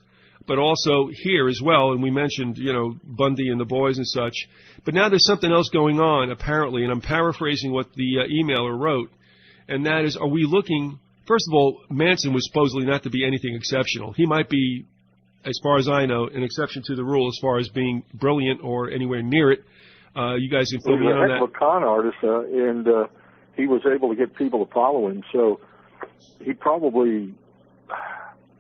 but also here as well, and we mentioned, Bundy and the boys and such, but now there's something else going on, apparently, and I'm paraphrasing what the emailer wrote, and that is, are we looking, first of all, Manson was supposedly not to be anything exceptional. He might be, as far as I know, an exception to the rule as far as being brilliant or anywhere near it. You guys can fill me in on that. He was a heck of a con artist, and he was able to get people to follow him, so he probably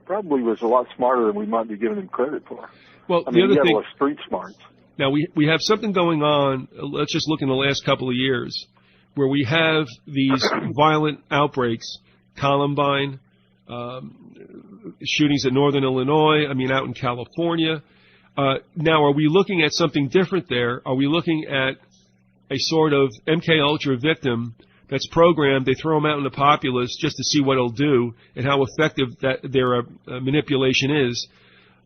was a lot smarter than we might be giving him credit for. Well, he had a lot of street smarts. Now, we have something going on, let's just look in the last couple of years, where we have these violent outbreaks, Columbine, shootings at Northern Illinois, out in California. Now, are we looking at something different there? Are we looking at a sort of MKUltra victim that's programmed, they throw them out in the populace just to see what it'll do and how effective that their manipulation is?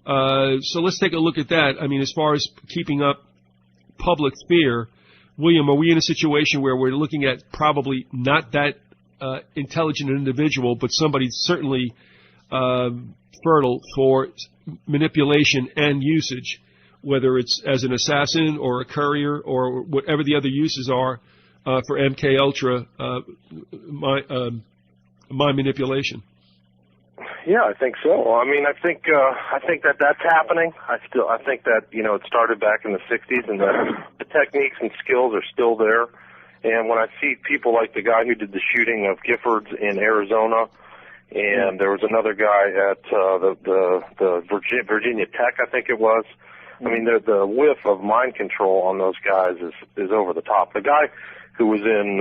So let's take a look at that. As far as keeping up public fear, William, are we in a situation where we're looking at probably not that intelligent individual, but somebody certainly fertile for manipulation and usage, whether it's as an assassin or a courier or whatever the other uses are for MKUltra mind manipulation? Yeah, I think so. I mean, I think that that's happening. I think that, you know, it started back in the 60s, and the techniques and skills are still there. And when I see people like the guy who did the shooting of Giffords in Arizona, and there was another guy at the Virginia Tech, I think it was. I mean, the whiff of mind control on those guys is over the top. The guy who was in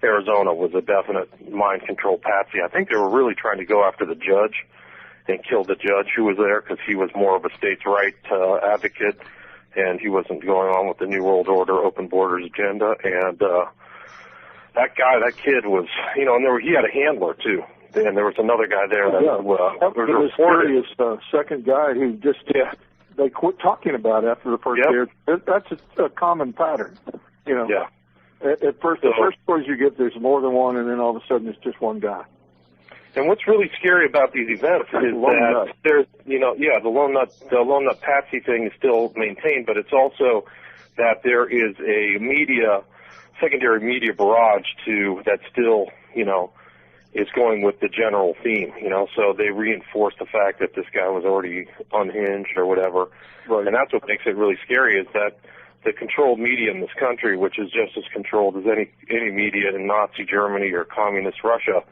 Arizona was a definite mind control patsy. I think they were really trying to go after the judge and kill the judge who was there, because he was more of a states' right advocate, and he wasn't going on with the New World Order, open borders agenda. And that kid was, you know, and he had a handler too. And there was another guy there that was a mysterious second guy who just they quit talking about after the first year. That's a common pattern, you know. Yeah. At first, the first stories you get, there's more than one, and then all of a sudden it's just one guy. And what's really scary about these events is that there's, you know, the lone nut patsy thing is still maintained, but it's also that there is a secondary media barrage that still, you know, is going with the general theme, you know, so they reinforce the fact that this guy was already unhinged or whatever. Right. And that's what makes it really scary, is that the controlled media in this country, which is just as controlled as any media in Nazi Germany or communist Russia.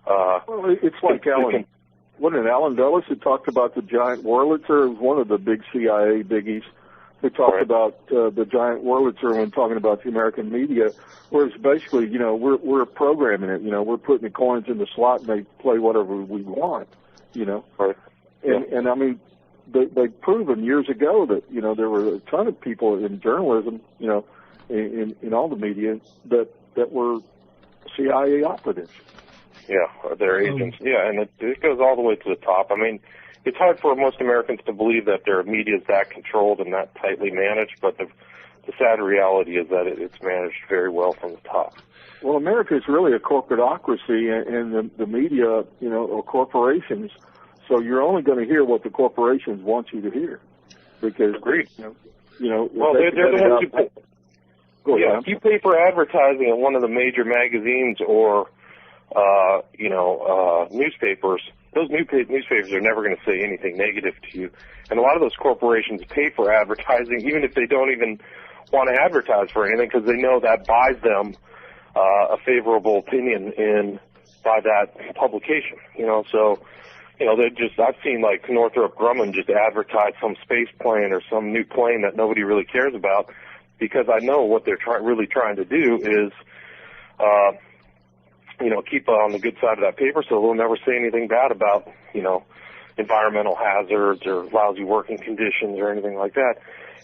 Well, it's like Alan Dulles who talked about the giant Wurlitzer. It was one of the big CIA biggies who talked about the giant Wurlitzer when talking about the American media, whereas basically, you know, we're programming it. You know, we're putting the coins in the slot and they play whatever we want, you know. Right. And I mean, they've proven years ago that, you know, there were a ton of people in journalism, you know, in all the media that were CIA operatives. Yeah, they're agents. Yeah, and it goes all the way to the top. I mean, it's hard for most Americans to believe that their media is that controlled and that tightly managed, but the sad reality is that it's managed very well from the top. Well, America is really a corporatocracy, and the media, you know, are corporations. So you're only going to hear what the corporations want you to hear, because agreed. You know. Well, they're the ones who pay. If you pay for advertising in one of the major magazines or newspapers, those newspapers are never going to say anything negative to you. And a lot of those corporations pay for advertising, even if they don't even want to advertise for anything, because they know that buys them a favorable opinion by that publication. You know, so, you know, I've seen like Northrop Grumman just advertise some space plane or some new plane that nobody really cares about, because I know what they're really trying to do is, you know, keep on the good side of that paper, so they'll never say anything bad about, you know, environmental hazards or lousy working conditions or anything like that.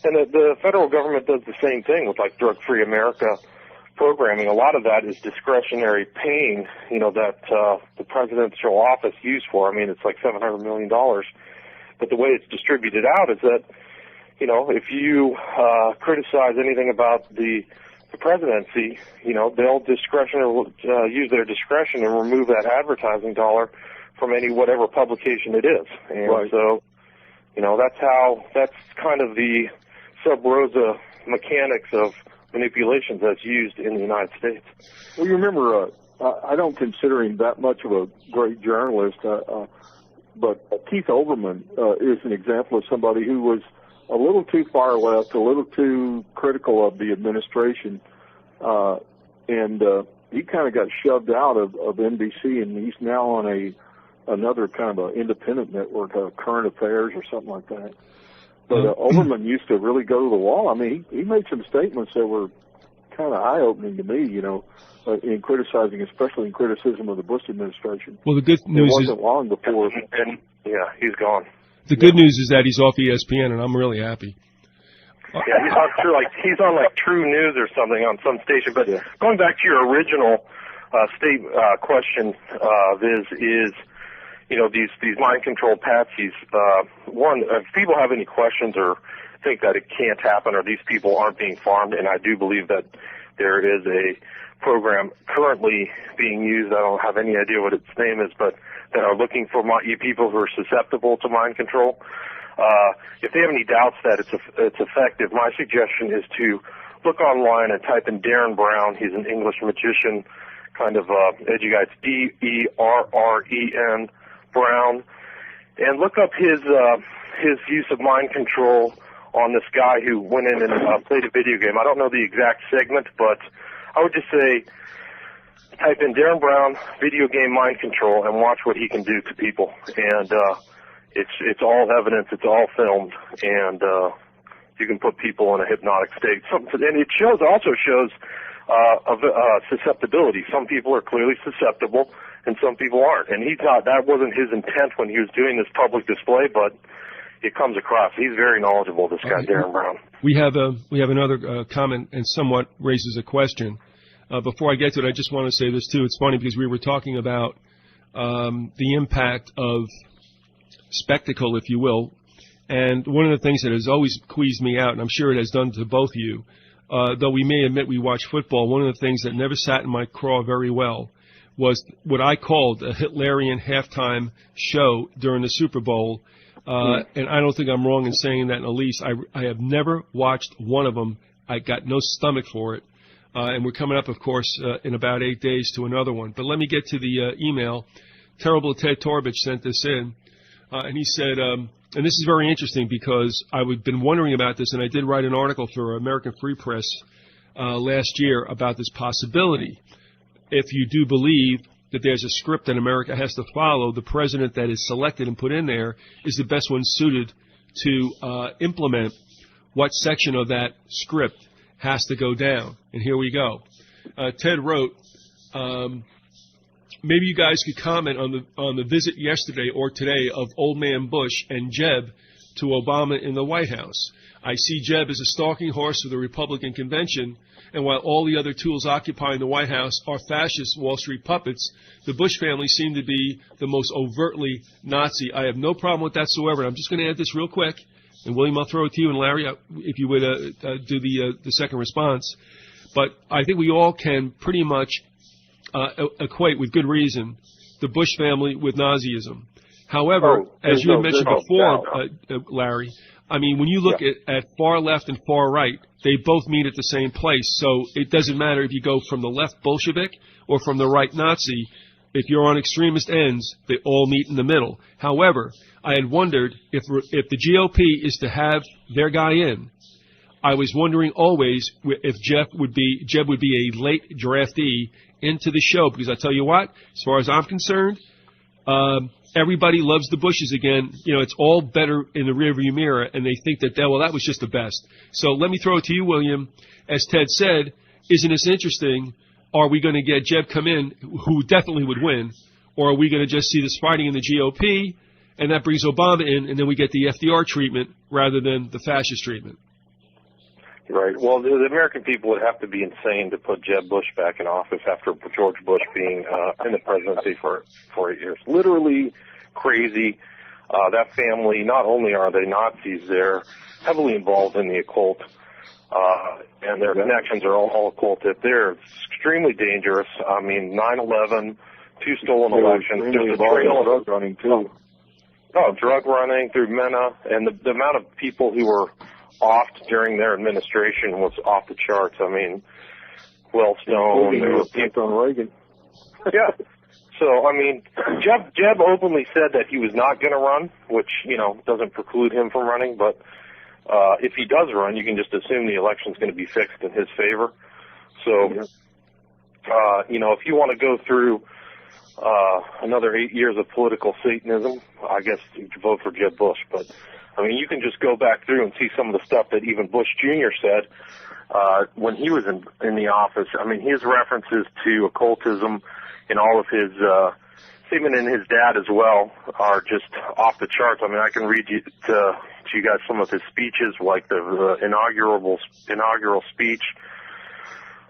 And the federal government does the same thing with like Drug-Free America programming. A lot of that is discretionary paying, you know, that the presidential office used for. I mean, it's like $700 million. But the way it's distributed out is that, you know, if you criticize anything about the presidency, you know, they'll use their discretion and remove that advertising dollar from whatever publication it is. And so, you know, that's kind of the sub rosa mechanics of manipulations that's used in the United States. Well, you remember, I don't consider him that much of a great journalist, but Keith Olbermann is an example of somebody who was a little too far left, a little too critical of the administration, and he kind of got shoved out of NBC, and he's now on another kind of an independent network, Current Affairs or something like that. But Olbermann used to really go to the wall. I mean, he made some statements that were kind of eye-opening to me, you know, in criticizing, especially in criticism of the Bush administration. Well, the good news it wasn't long before. And yeah, he's gone. The good news is that he's off ESPN, and I'm really happy. Yeah, he's on True News or something on some station. But going back to your original question, is you know, these mind control patsies. One, if people have any questions or think that it can't happen or these people aren't being farmed, and I do believe that there is a program currently being used. I don't have any idea what its name is, but that are looking for people who are susceptible to mind control. If they have any doubts that it's effective, my suggestion is to look online and type in Darren Brown. He's an English magician kind of edgy guy. It's Derren Brown, and look up his use of mind control on this guy who went in and played a video game. I don't know the exact segment, but I would just say type in Derren Brown video game mind control and watch what he can do to people. And it's all evidence, it's all filmed, and you can put people in a hypnotic state. And it also shows susceptibility. Some people are clearly susceptible, and some people aren't. And that wasn't his intent when he was doing this public display, but it comes across. He's very knowledgeable, this guy, Derren Brown. We have another comment and somewhat raises a question. Before I get to it, I just want to say this, too. It's funny because we were talking about the impact of spectacle, if you will. And one of the things that has always squeezed me out, and I'm sure it has done to both of you, though we may admit we watch football, one of the things that never sat in my craw very well was what I called a Hitlerian halftime show during the Super Bowl. And I don't think I'm wrong in saying that, Elise. I have never watched one of them. I got no stomach for it. And we're coming up, of course, in about 8 days to another one. But let me get to the email. Terrible Ted Torbich sent this in. And he said, and this is very interesting because I've been wondering about this, and I did write an article for American Free Press last year about this possibility. If you do believe that there's a script that America has to follow, the president that is selected and put in there is the best one suited to implement what section of that script has to go down. And here we go. Ted wrote, maybe you guys could comment on the visit yesterday or today of Old Man Bush and Jeb to Obama in the White House. I see Jeb as a stalking horse for the Republican convention, and while all the other tools occupying the White House are fascist Wall Street puppets, the Bush family seem to be the most overtly Nazi. I have no problem with that whatsoever. And I'm just going to add this real quick, and William, I'll throw it to you, and Larry, if you would do the second response. But I think we all can pretty much equate, with good reason, the Bush family with Nazism. However, as you had mentioned before, Larry, I mean, when you look at far left and far right, they both meet at the same place. So it doesn't matter if you go from the left Bolshevik or from the right Nazi. If you're on extremist ends, they all meet in the middle. However, I had wondered if the GOP is to have their guy in. I was wondering always if Jeb would be a late draftee into the show, because I tell you what, as far as I'm concerned, everybody loves the Bushes again. You know, it's all better in the rearview mirror, and they think that was just the best. So let me throw it to you, William. As Ted said, isn't this interesting? Are we going to get Jeb come in, who definitely would win, or are we going to just see this fighting in the GOP, and that brings Obama in, and then we get the FDR treatment rather than the fascist treatment? Right. Well, the American people would have to be insane to put Jeb Bush back in office after George Bush being in the presidency for 8 years. Literally crazy. That family, not only are they Nazis, they're heavily involved in the occult, and their connections are all occulted. They're extremely dangerous. I mean, 9/11, 2 stolen elections, there's a trail of drug running too. Drug running through MENA, and the amount of people who were offed during their administration was off the charts. I mean, Wellstone, on Reagan. Yeah. So, I mean, Jeb openly said that he was not going to run, which, doesn't preclude him from running. But if he does run, you can just assume the election's going to be fixed in his favor. So, if you want to go through another 8 years of political Satanism, I guess you could vote for Jeb Bush. But, I mean, you can just go back through and see some of the stuff that even Bush Jr. said when he was in the office. I mean, his references to occultism and all of his statement and his dad as well are just off the charts. I mean, I can read to you guys some of his speeches, like the inaugural speech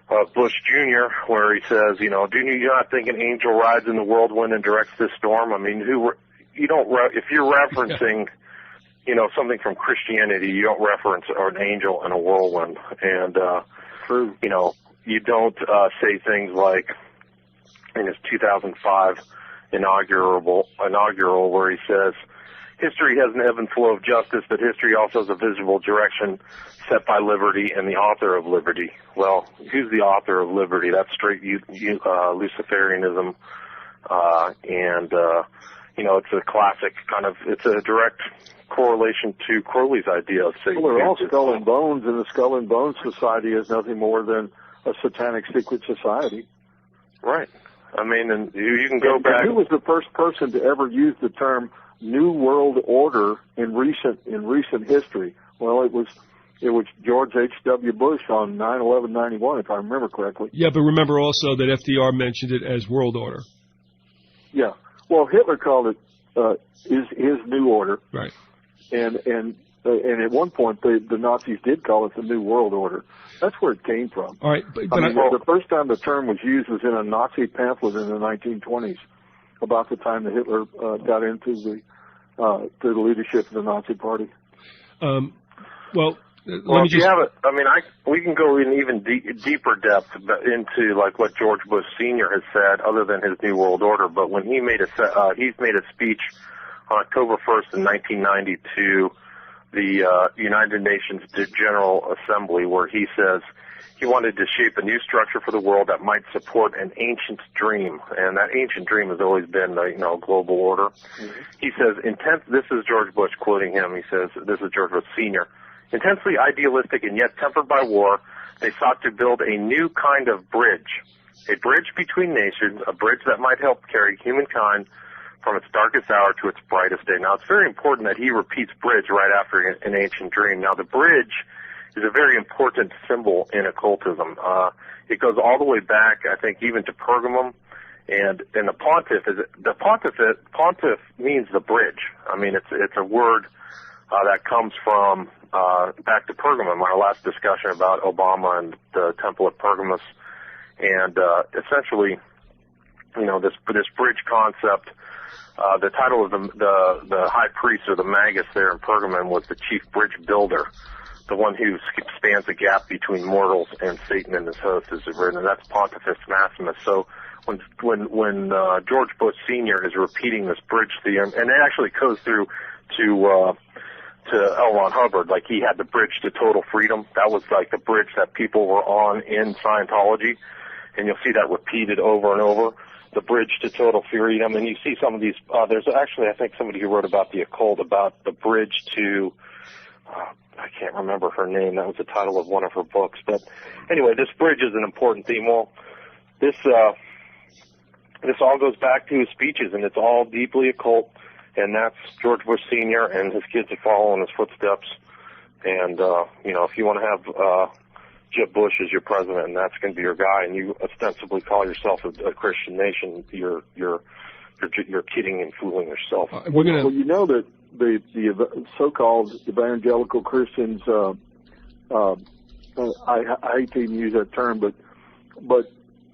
of Bush Jr., where he says, do you not think an angel rides in the whirlwind and directs this storm? I mean, if you're referencing something from Christianity, you don't reference an angel in a whirlwind. And, you don't say things like in his 2005 inaugural where he says history has an ebb and flow of justice, but history also has a visible direction set by liberty and the author of liberty. Well, who's the author of liberty? That's straight Luciferianism, and it's a classic kind of, it's a direct correlation to Crowley's idea of Satan. Well, they're all skull and bones, and the Skull and Bones Society is nothing more than a satanic secret society. Right. I mean, and you can go back. Who was the first person to ever use the term New World Order in recent history? Well, it was George H.W. Bush on 9/11/91, if I remember correctly. Yeah, but remember also that FDR mentioned it as World Order. Yeah. Well, Hitler called it his New Order. Right. And at one point the Nazis did call it the New World Order. That's where it came from. All right, the first time the term was used was in a Nazi pamphlet in the 1920s, about the time that Hitler got into the leadership of the Nazi Party. If you have it, I mean, we can go in even deeper depth into like what George Bush Sr. has said, other than his New World Order. But when he's made a speech on October 1st in 1990 to the United Nations General Assembly, where he says he wanted to shape a new structure for the world that might support an ancient dream, and that ancient dream has always been global order. Mm-hmm. He says, this is George Bush quoting him. He says, this is George Bush Sr. Intensely idealistic and yet tempered by war, they sought to build a new kind of bridge, a bridge between nations, a bridge that might help carry humankind from its darkest hour to its brightest day. Now, it's very important that he repeats bridge right after an ancient dream. Now, the bridge is a very important symbol in occultism. It goes all the way back, I think, even to Pergamum, and the pontiff means the bridge. I mean, it's a word that comes from back to Pergamum, our last discussion about Obama and the Temple at Pergamus, and essentially, this bridge concept. The title of the high priest or the magus there in Pergamum was the chief bridge builder, the one who spans the gap between mortals and Satan and his host, is written, and that's Pontifex Maximus. So when George Bush Sr. is repeating this bridge theorem, and it actually goes through to L. Ron Hubbard, like he had the bridge to total freedom. That was like the bridge that people were on in Scientology, and you'll see that repeated over and over. The bridge to total freedom, and you see some of these. There's actually, I think, somebody who wrote about the occult, about the bridge to. I can't remember her name. That was the title of one of her books. But anyway, this bridge is an important theme. Well, this all goes back to his speeches, and it's all deeply occult. And that's George Bush Sr. and his kids that follow in his footsteps. And if you want to have Jeb Bush as your president, and that's going to be your guy, and you ostensibly call yourself a Christian nation, you're kidding and fooling yourself. Well, you know that the so-called evangelical Christians, I hate to even use that term, but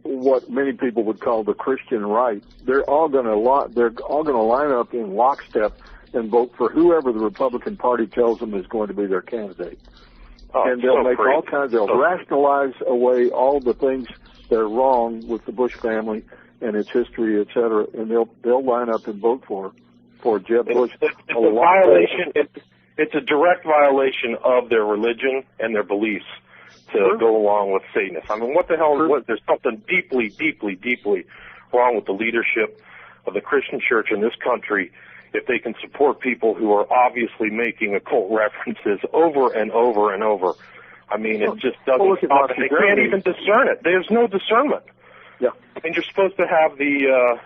what many people would call the Christian right, they're all going to line up in lockstep and vote for whoever the Republican Party tells them is going to be their candidate. And they'll make all kinds of rationalize away all the things that are wrong with the Bush family and its history, et cetera, and they'll line up and vote for Jeb Bush. It's a violation. It's a direct violation of their religion and their beliefs to go along with Satanists. I mean, what the hell? There's something deeply, deeply, deeply wrong with the leadership of the Christian church in this country if they can support people who are obviously making occult references over and over and over. I mean, it just doesn't stop. They can't even discern it. There's no discernment. Yeah. I mean, you're supposed to have the,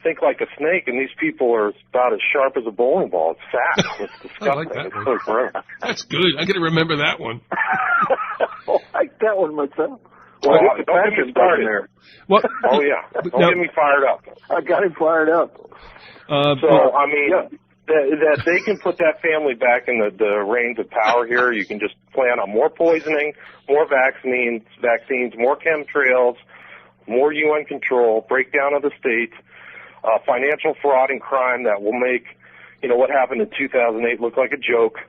think like a snake, and these people are about as sharp as a bowling ball. It's fast. It's disgusting. I like that it's one. so gross. That's good. I got to remember that one. I like that one myself. Well, don't get me started there. What? Oh, yeah. Don't get me fired up. I got him fired up. I mean, that they can put that family back in the reins of power here. You can just plan on more poisoning, more vaccines, more chemtrails, more UN control, breakdown of the states, financial fraud and crime that will make, what happened in 2008 look like a joke.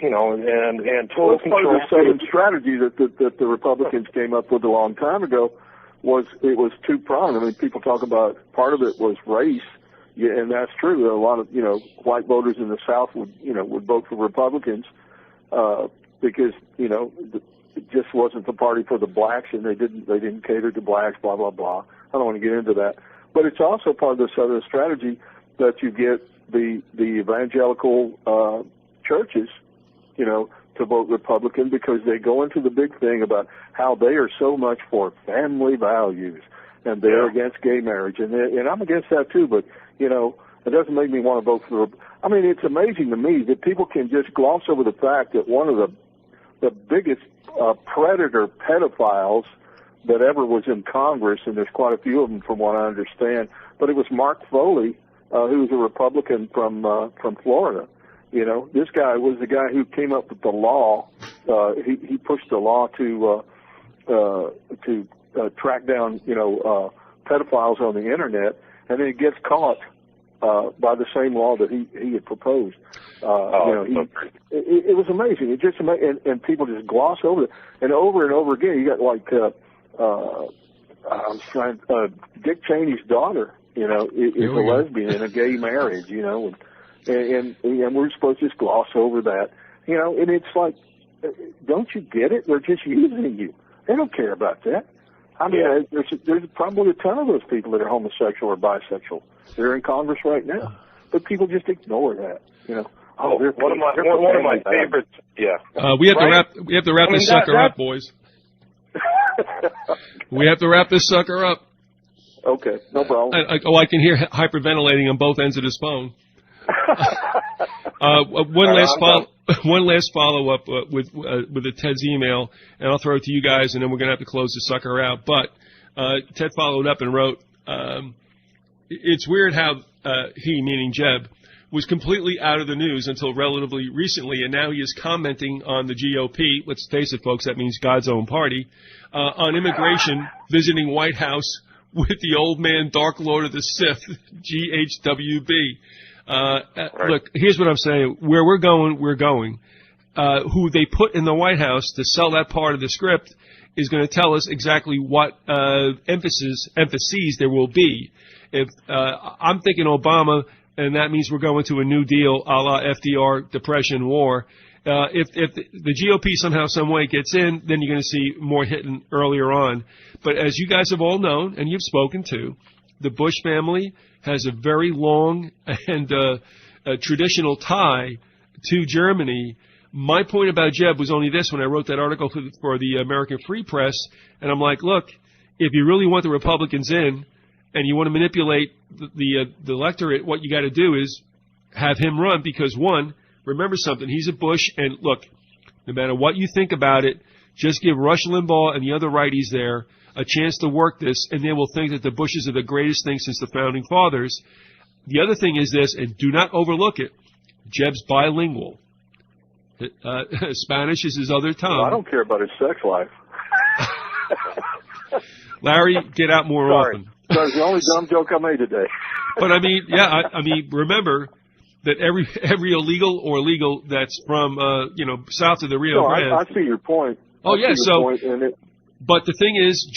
And total control. Part of the Southern strategy that the Republicans came up with a long time ago was two-pronged. I mean, people talk about part of it was race, Yeah, and that's true. A lot of, white voters in the South would vote for Republicans, because, it just wasn't the party for the blacks, and they didn't cater to blacks, blah, blah, blah. I don't want to get into that. But it's also part of the Southern strategy that you get the evangelical, churches, to vote Republican, because they go into the big thing about how they are so much for family values, and they're against gay marriage, and I'm against that too. But it doesn't make me want to vote for. I mean, it's amazing to me that people can just gloss over the fact that one of the biggest predator pedophiles that ever was in Congress, and there's quite a few of them from what I understand, but it was Mark Foley, who was a Republican from Florida. This guy was the guy who came up with the law. He pushed the law to track down, pedophiles on the internet, and then he gets caught by the same law that he had proposed. It was amazing. It just and people just gloss over it, and over again. You got like Dick Cheney's daughter, is a lesbian in a gay marriage, and we're supposed to just gloss over that, and it's like, don't you get it? They're just using you. They don't care about that. I mean, there's probably a ton of those people that are homosexual or bisexual. They're in Congress right now, but people just ignore that. One of my favorites. Yeah. We have to wrap this sucker up, boys. We have to wrap this sucker up. Okay, no problem. I can hear hyperventilating on both ends of this phone. One last follow up with the Ted's email, and I'll throw it to you guys, and then we're going to have to close the sucker out. But Ted followed up and wrote, it's weird how he, meaning Jeb, was completely out of the news until relatively recently, and now he is commenting on the GOP, let's face it, folks, that means God's own party, on immigration, visiting White House with the old man, Dark Lord of the Sith, GHWB. Look, here's what I'm saying. Where we're going. Who they put in the White House to sell that part of the script is going to tell us exactly what emphases there will be. If I'm thinking Obama, and that means we're going to a New Deal a la FDR, Depression, War. If the GOP somehow, some way gets in, then you're going to see more hitting earlier on. But as you guys have all known, and you've spoken to, the Bush family has a very long and a traditional tie to Germany. My point about Jeb was only this when I wrote that article for the American Free Press, and I'm like, look, if you really want the Republicans in and you want to manipulate the electorate, what you got to do is have him run, because, one, remember something, he's a Bush, and look, no matter what you think about it, just give Rush Limbaugh and the other righties there a chance to work this, and they will think that the Bushes are the greatest thing since the Founding Fathers. The other thing is this, and do not overlook it, Jeb's bilingual. Spanish is his other tongue. Well, I don't care about his sex life. Larry, get out more often. That was the only dumb joke I made today. But I mean, remember that every illegal or legal that's from south of the Rio Grande. I see your point. But the thing is,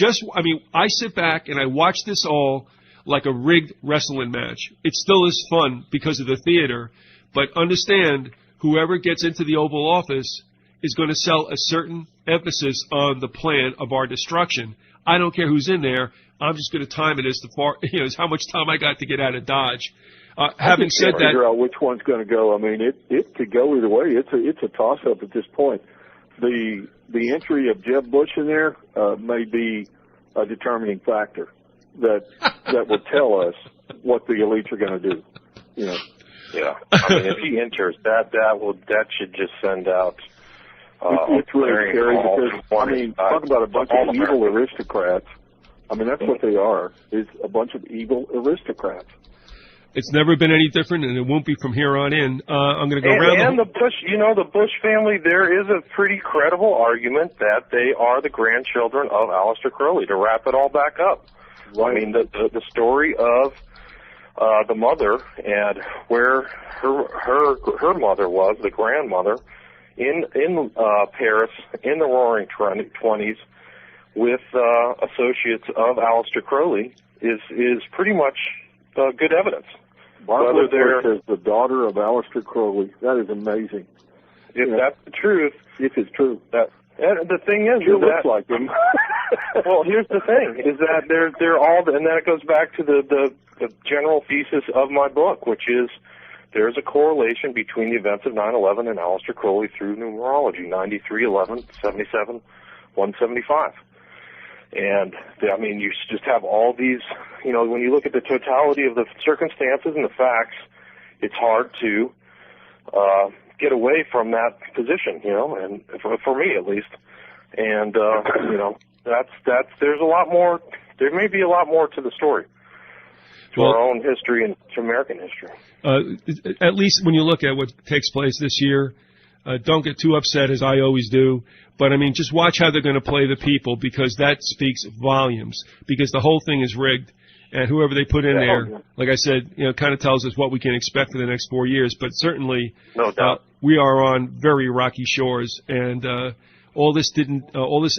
I sit back and I watch this all like a rigged wrestling match. It still is fun because of the theater, but understand, whoever gets into the Oval Office is going to sell a certain emphasis on the plan of our destruction. I don't care who's in there. I'm just going to time it as how much time I got to get out of Dodge. Having said that, figure out which one's going to go. I mean, it could go either way. It's a toss-up at this point. The entry of Jeb Bush in there may be a determining factor that will tell us what the elites are going to do. Yeah, I mean, if he enters, that should just send out. It's really scary because talk about a bunch of evil aristocrats. I mean, that's what they are. Is a bunch of evil aristocrats. It's never been any different, and it won't be from here on in. I'm going to go around. And the Bush family, there is a pretty credible argument that they are the grandchildren of Aleister Crowley. To wrap it all back up, right. I mean, the story of the mother and where her mother was, the grandmother, in Paris in the Roaring 20s, with associates of Aleister Crowley, is pretty much good evidence. Barbara says the daughter of Aleister Crowley. That is amazing. If that's the truth. If it's true. And the thing is, she looks like him. Well, here's the thing: is that they're all, and then it goes back to the general thesis of my book, which is there's a correlation between the events of 9/11 and Aleister Crowley through numerology: 93, 11, 77, 175. And I mean, you just have all these. You know, when you look at the totality of the circumstances and the facts, it's hard to get away from that position, you know, and for me at least. And you know, there's a lot more. There may be a lot more to the story, to our own history and to American history. At least when you look at what takes place this year, don't get too upset, as I always do. But I mean, just watch how they're going to play the people, because that speaks volumes. Because the whole thing is rigged. And whoever they put in there, like I said, you know, kind of tells us what we can expect for the next 4 years. But certainly, no doubt, we are on very rocky shores, and all this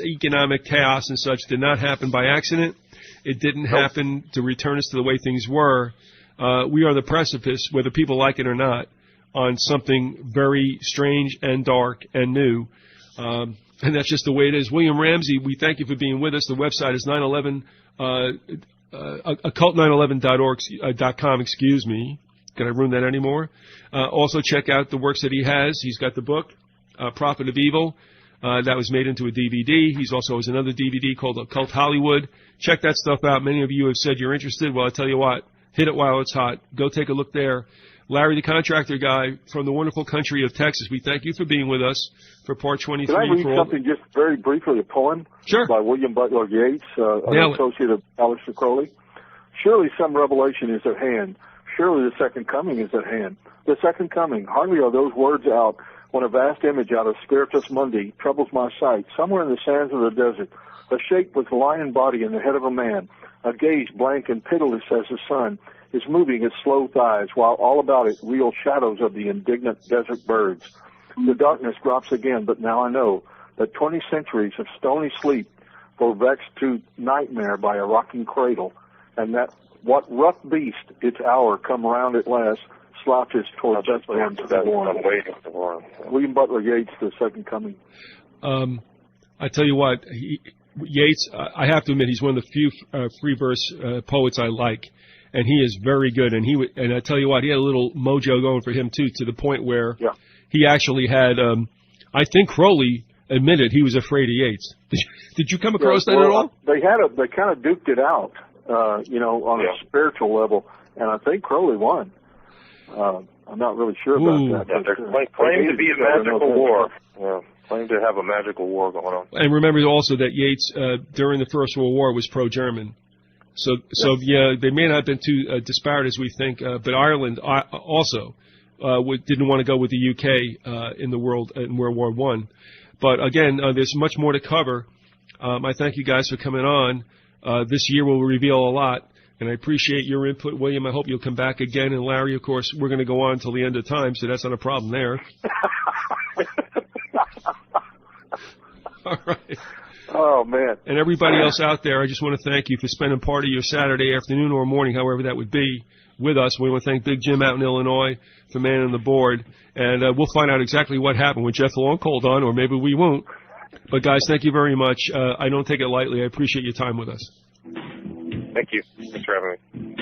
economic chaos and such did not happen by accident. It didn't happen to return us to the way things were. We are on the precipice, whether people like it or not, on something very strange and dark and new. And that's just the way it is. William Ramsey, we thank you for being with us. The website is 911. occult911.org.com, excuse me. Can I ruin that anymore? Also check out the works that he has. He's got the book, Prophet of Evil, that was made into a DVD. He's also has another DVD called Occult Hollywood. Check that stuff out. Many of you have said you're interested. Well, I tell you what, hit it while it's hot. Go take a look there. Larry, the contractor guy from the wonderful country of Texas, we thank you for being with us for part 23. Can I read something just very briefly, a poem? Sure. By William Butler Yeats, an associate of Aleister Crowley. Surely some revelation is at hand. Surely the second coming is at hand. The second coming. Hardly are those words out when a vast image out of Spiritus Mundi troubles my sight. Somewhere in the sands of the desert, a shape with a lion body and the head of a man, a gaze blank and pitiless as the sun, is moving its slow thighs, while all about it reel shadows of the indignant desert birds. The darkness drops again, but now I know that 20 centuries of stony sleep were vexed to nightmare by a rocking cradle, and that what rough beast, its hour come round at last, slouches towards Bethlehem to the morn. William Butler Yeats, The Second Coming. I tell you what, Yeats, I have to admit, he's one of the few free verse poets I like. And he is very good, and I tell you what, he had a little mojo going for him too, to the point where he actually had. I think Crowley admitted he was afraid of Yeats. Did you come across that at all? They kind of duked it out, you know, on a spiritual level, and I think Crowley won. I'm not really sure about that. They're claiming to be a magical war. Yeah, claim to have a magical war going on. And remember also that Yeats, during the First World War, was pro-German. So yeah, they may not have been too disparate as we think, but Ireland also didn't want to go with the UK in World War I. But again, there's much more to cover. I thank you guys for coming on. This year will reveal a lot, and I appreciate your input, William. I hope you'll come back again. And Larry, of course, we're going to go on until the end of time, so that's not a problem there. All right. Oh, man. And everybody else out there, I just want to thank you for spending part of your Saturday afternoon or morning, however that would be, with us. We want to thank Big Jim out in Illinois for manning the board. And we'll find out exactly what happened with Jeff Longcold on, or maybe we won't. But, guys, thank you very much. I don't take it lightly. I appreciate your time with us. Thank you. Thanks for having me.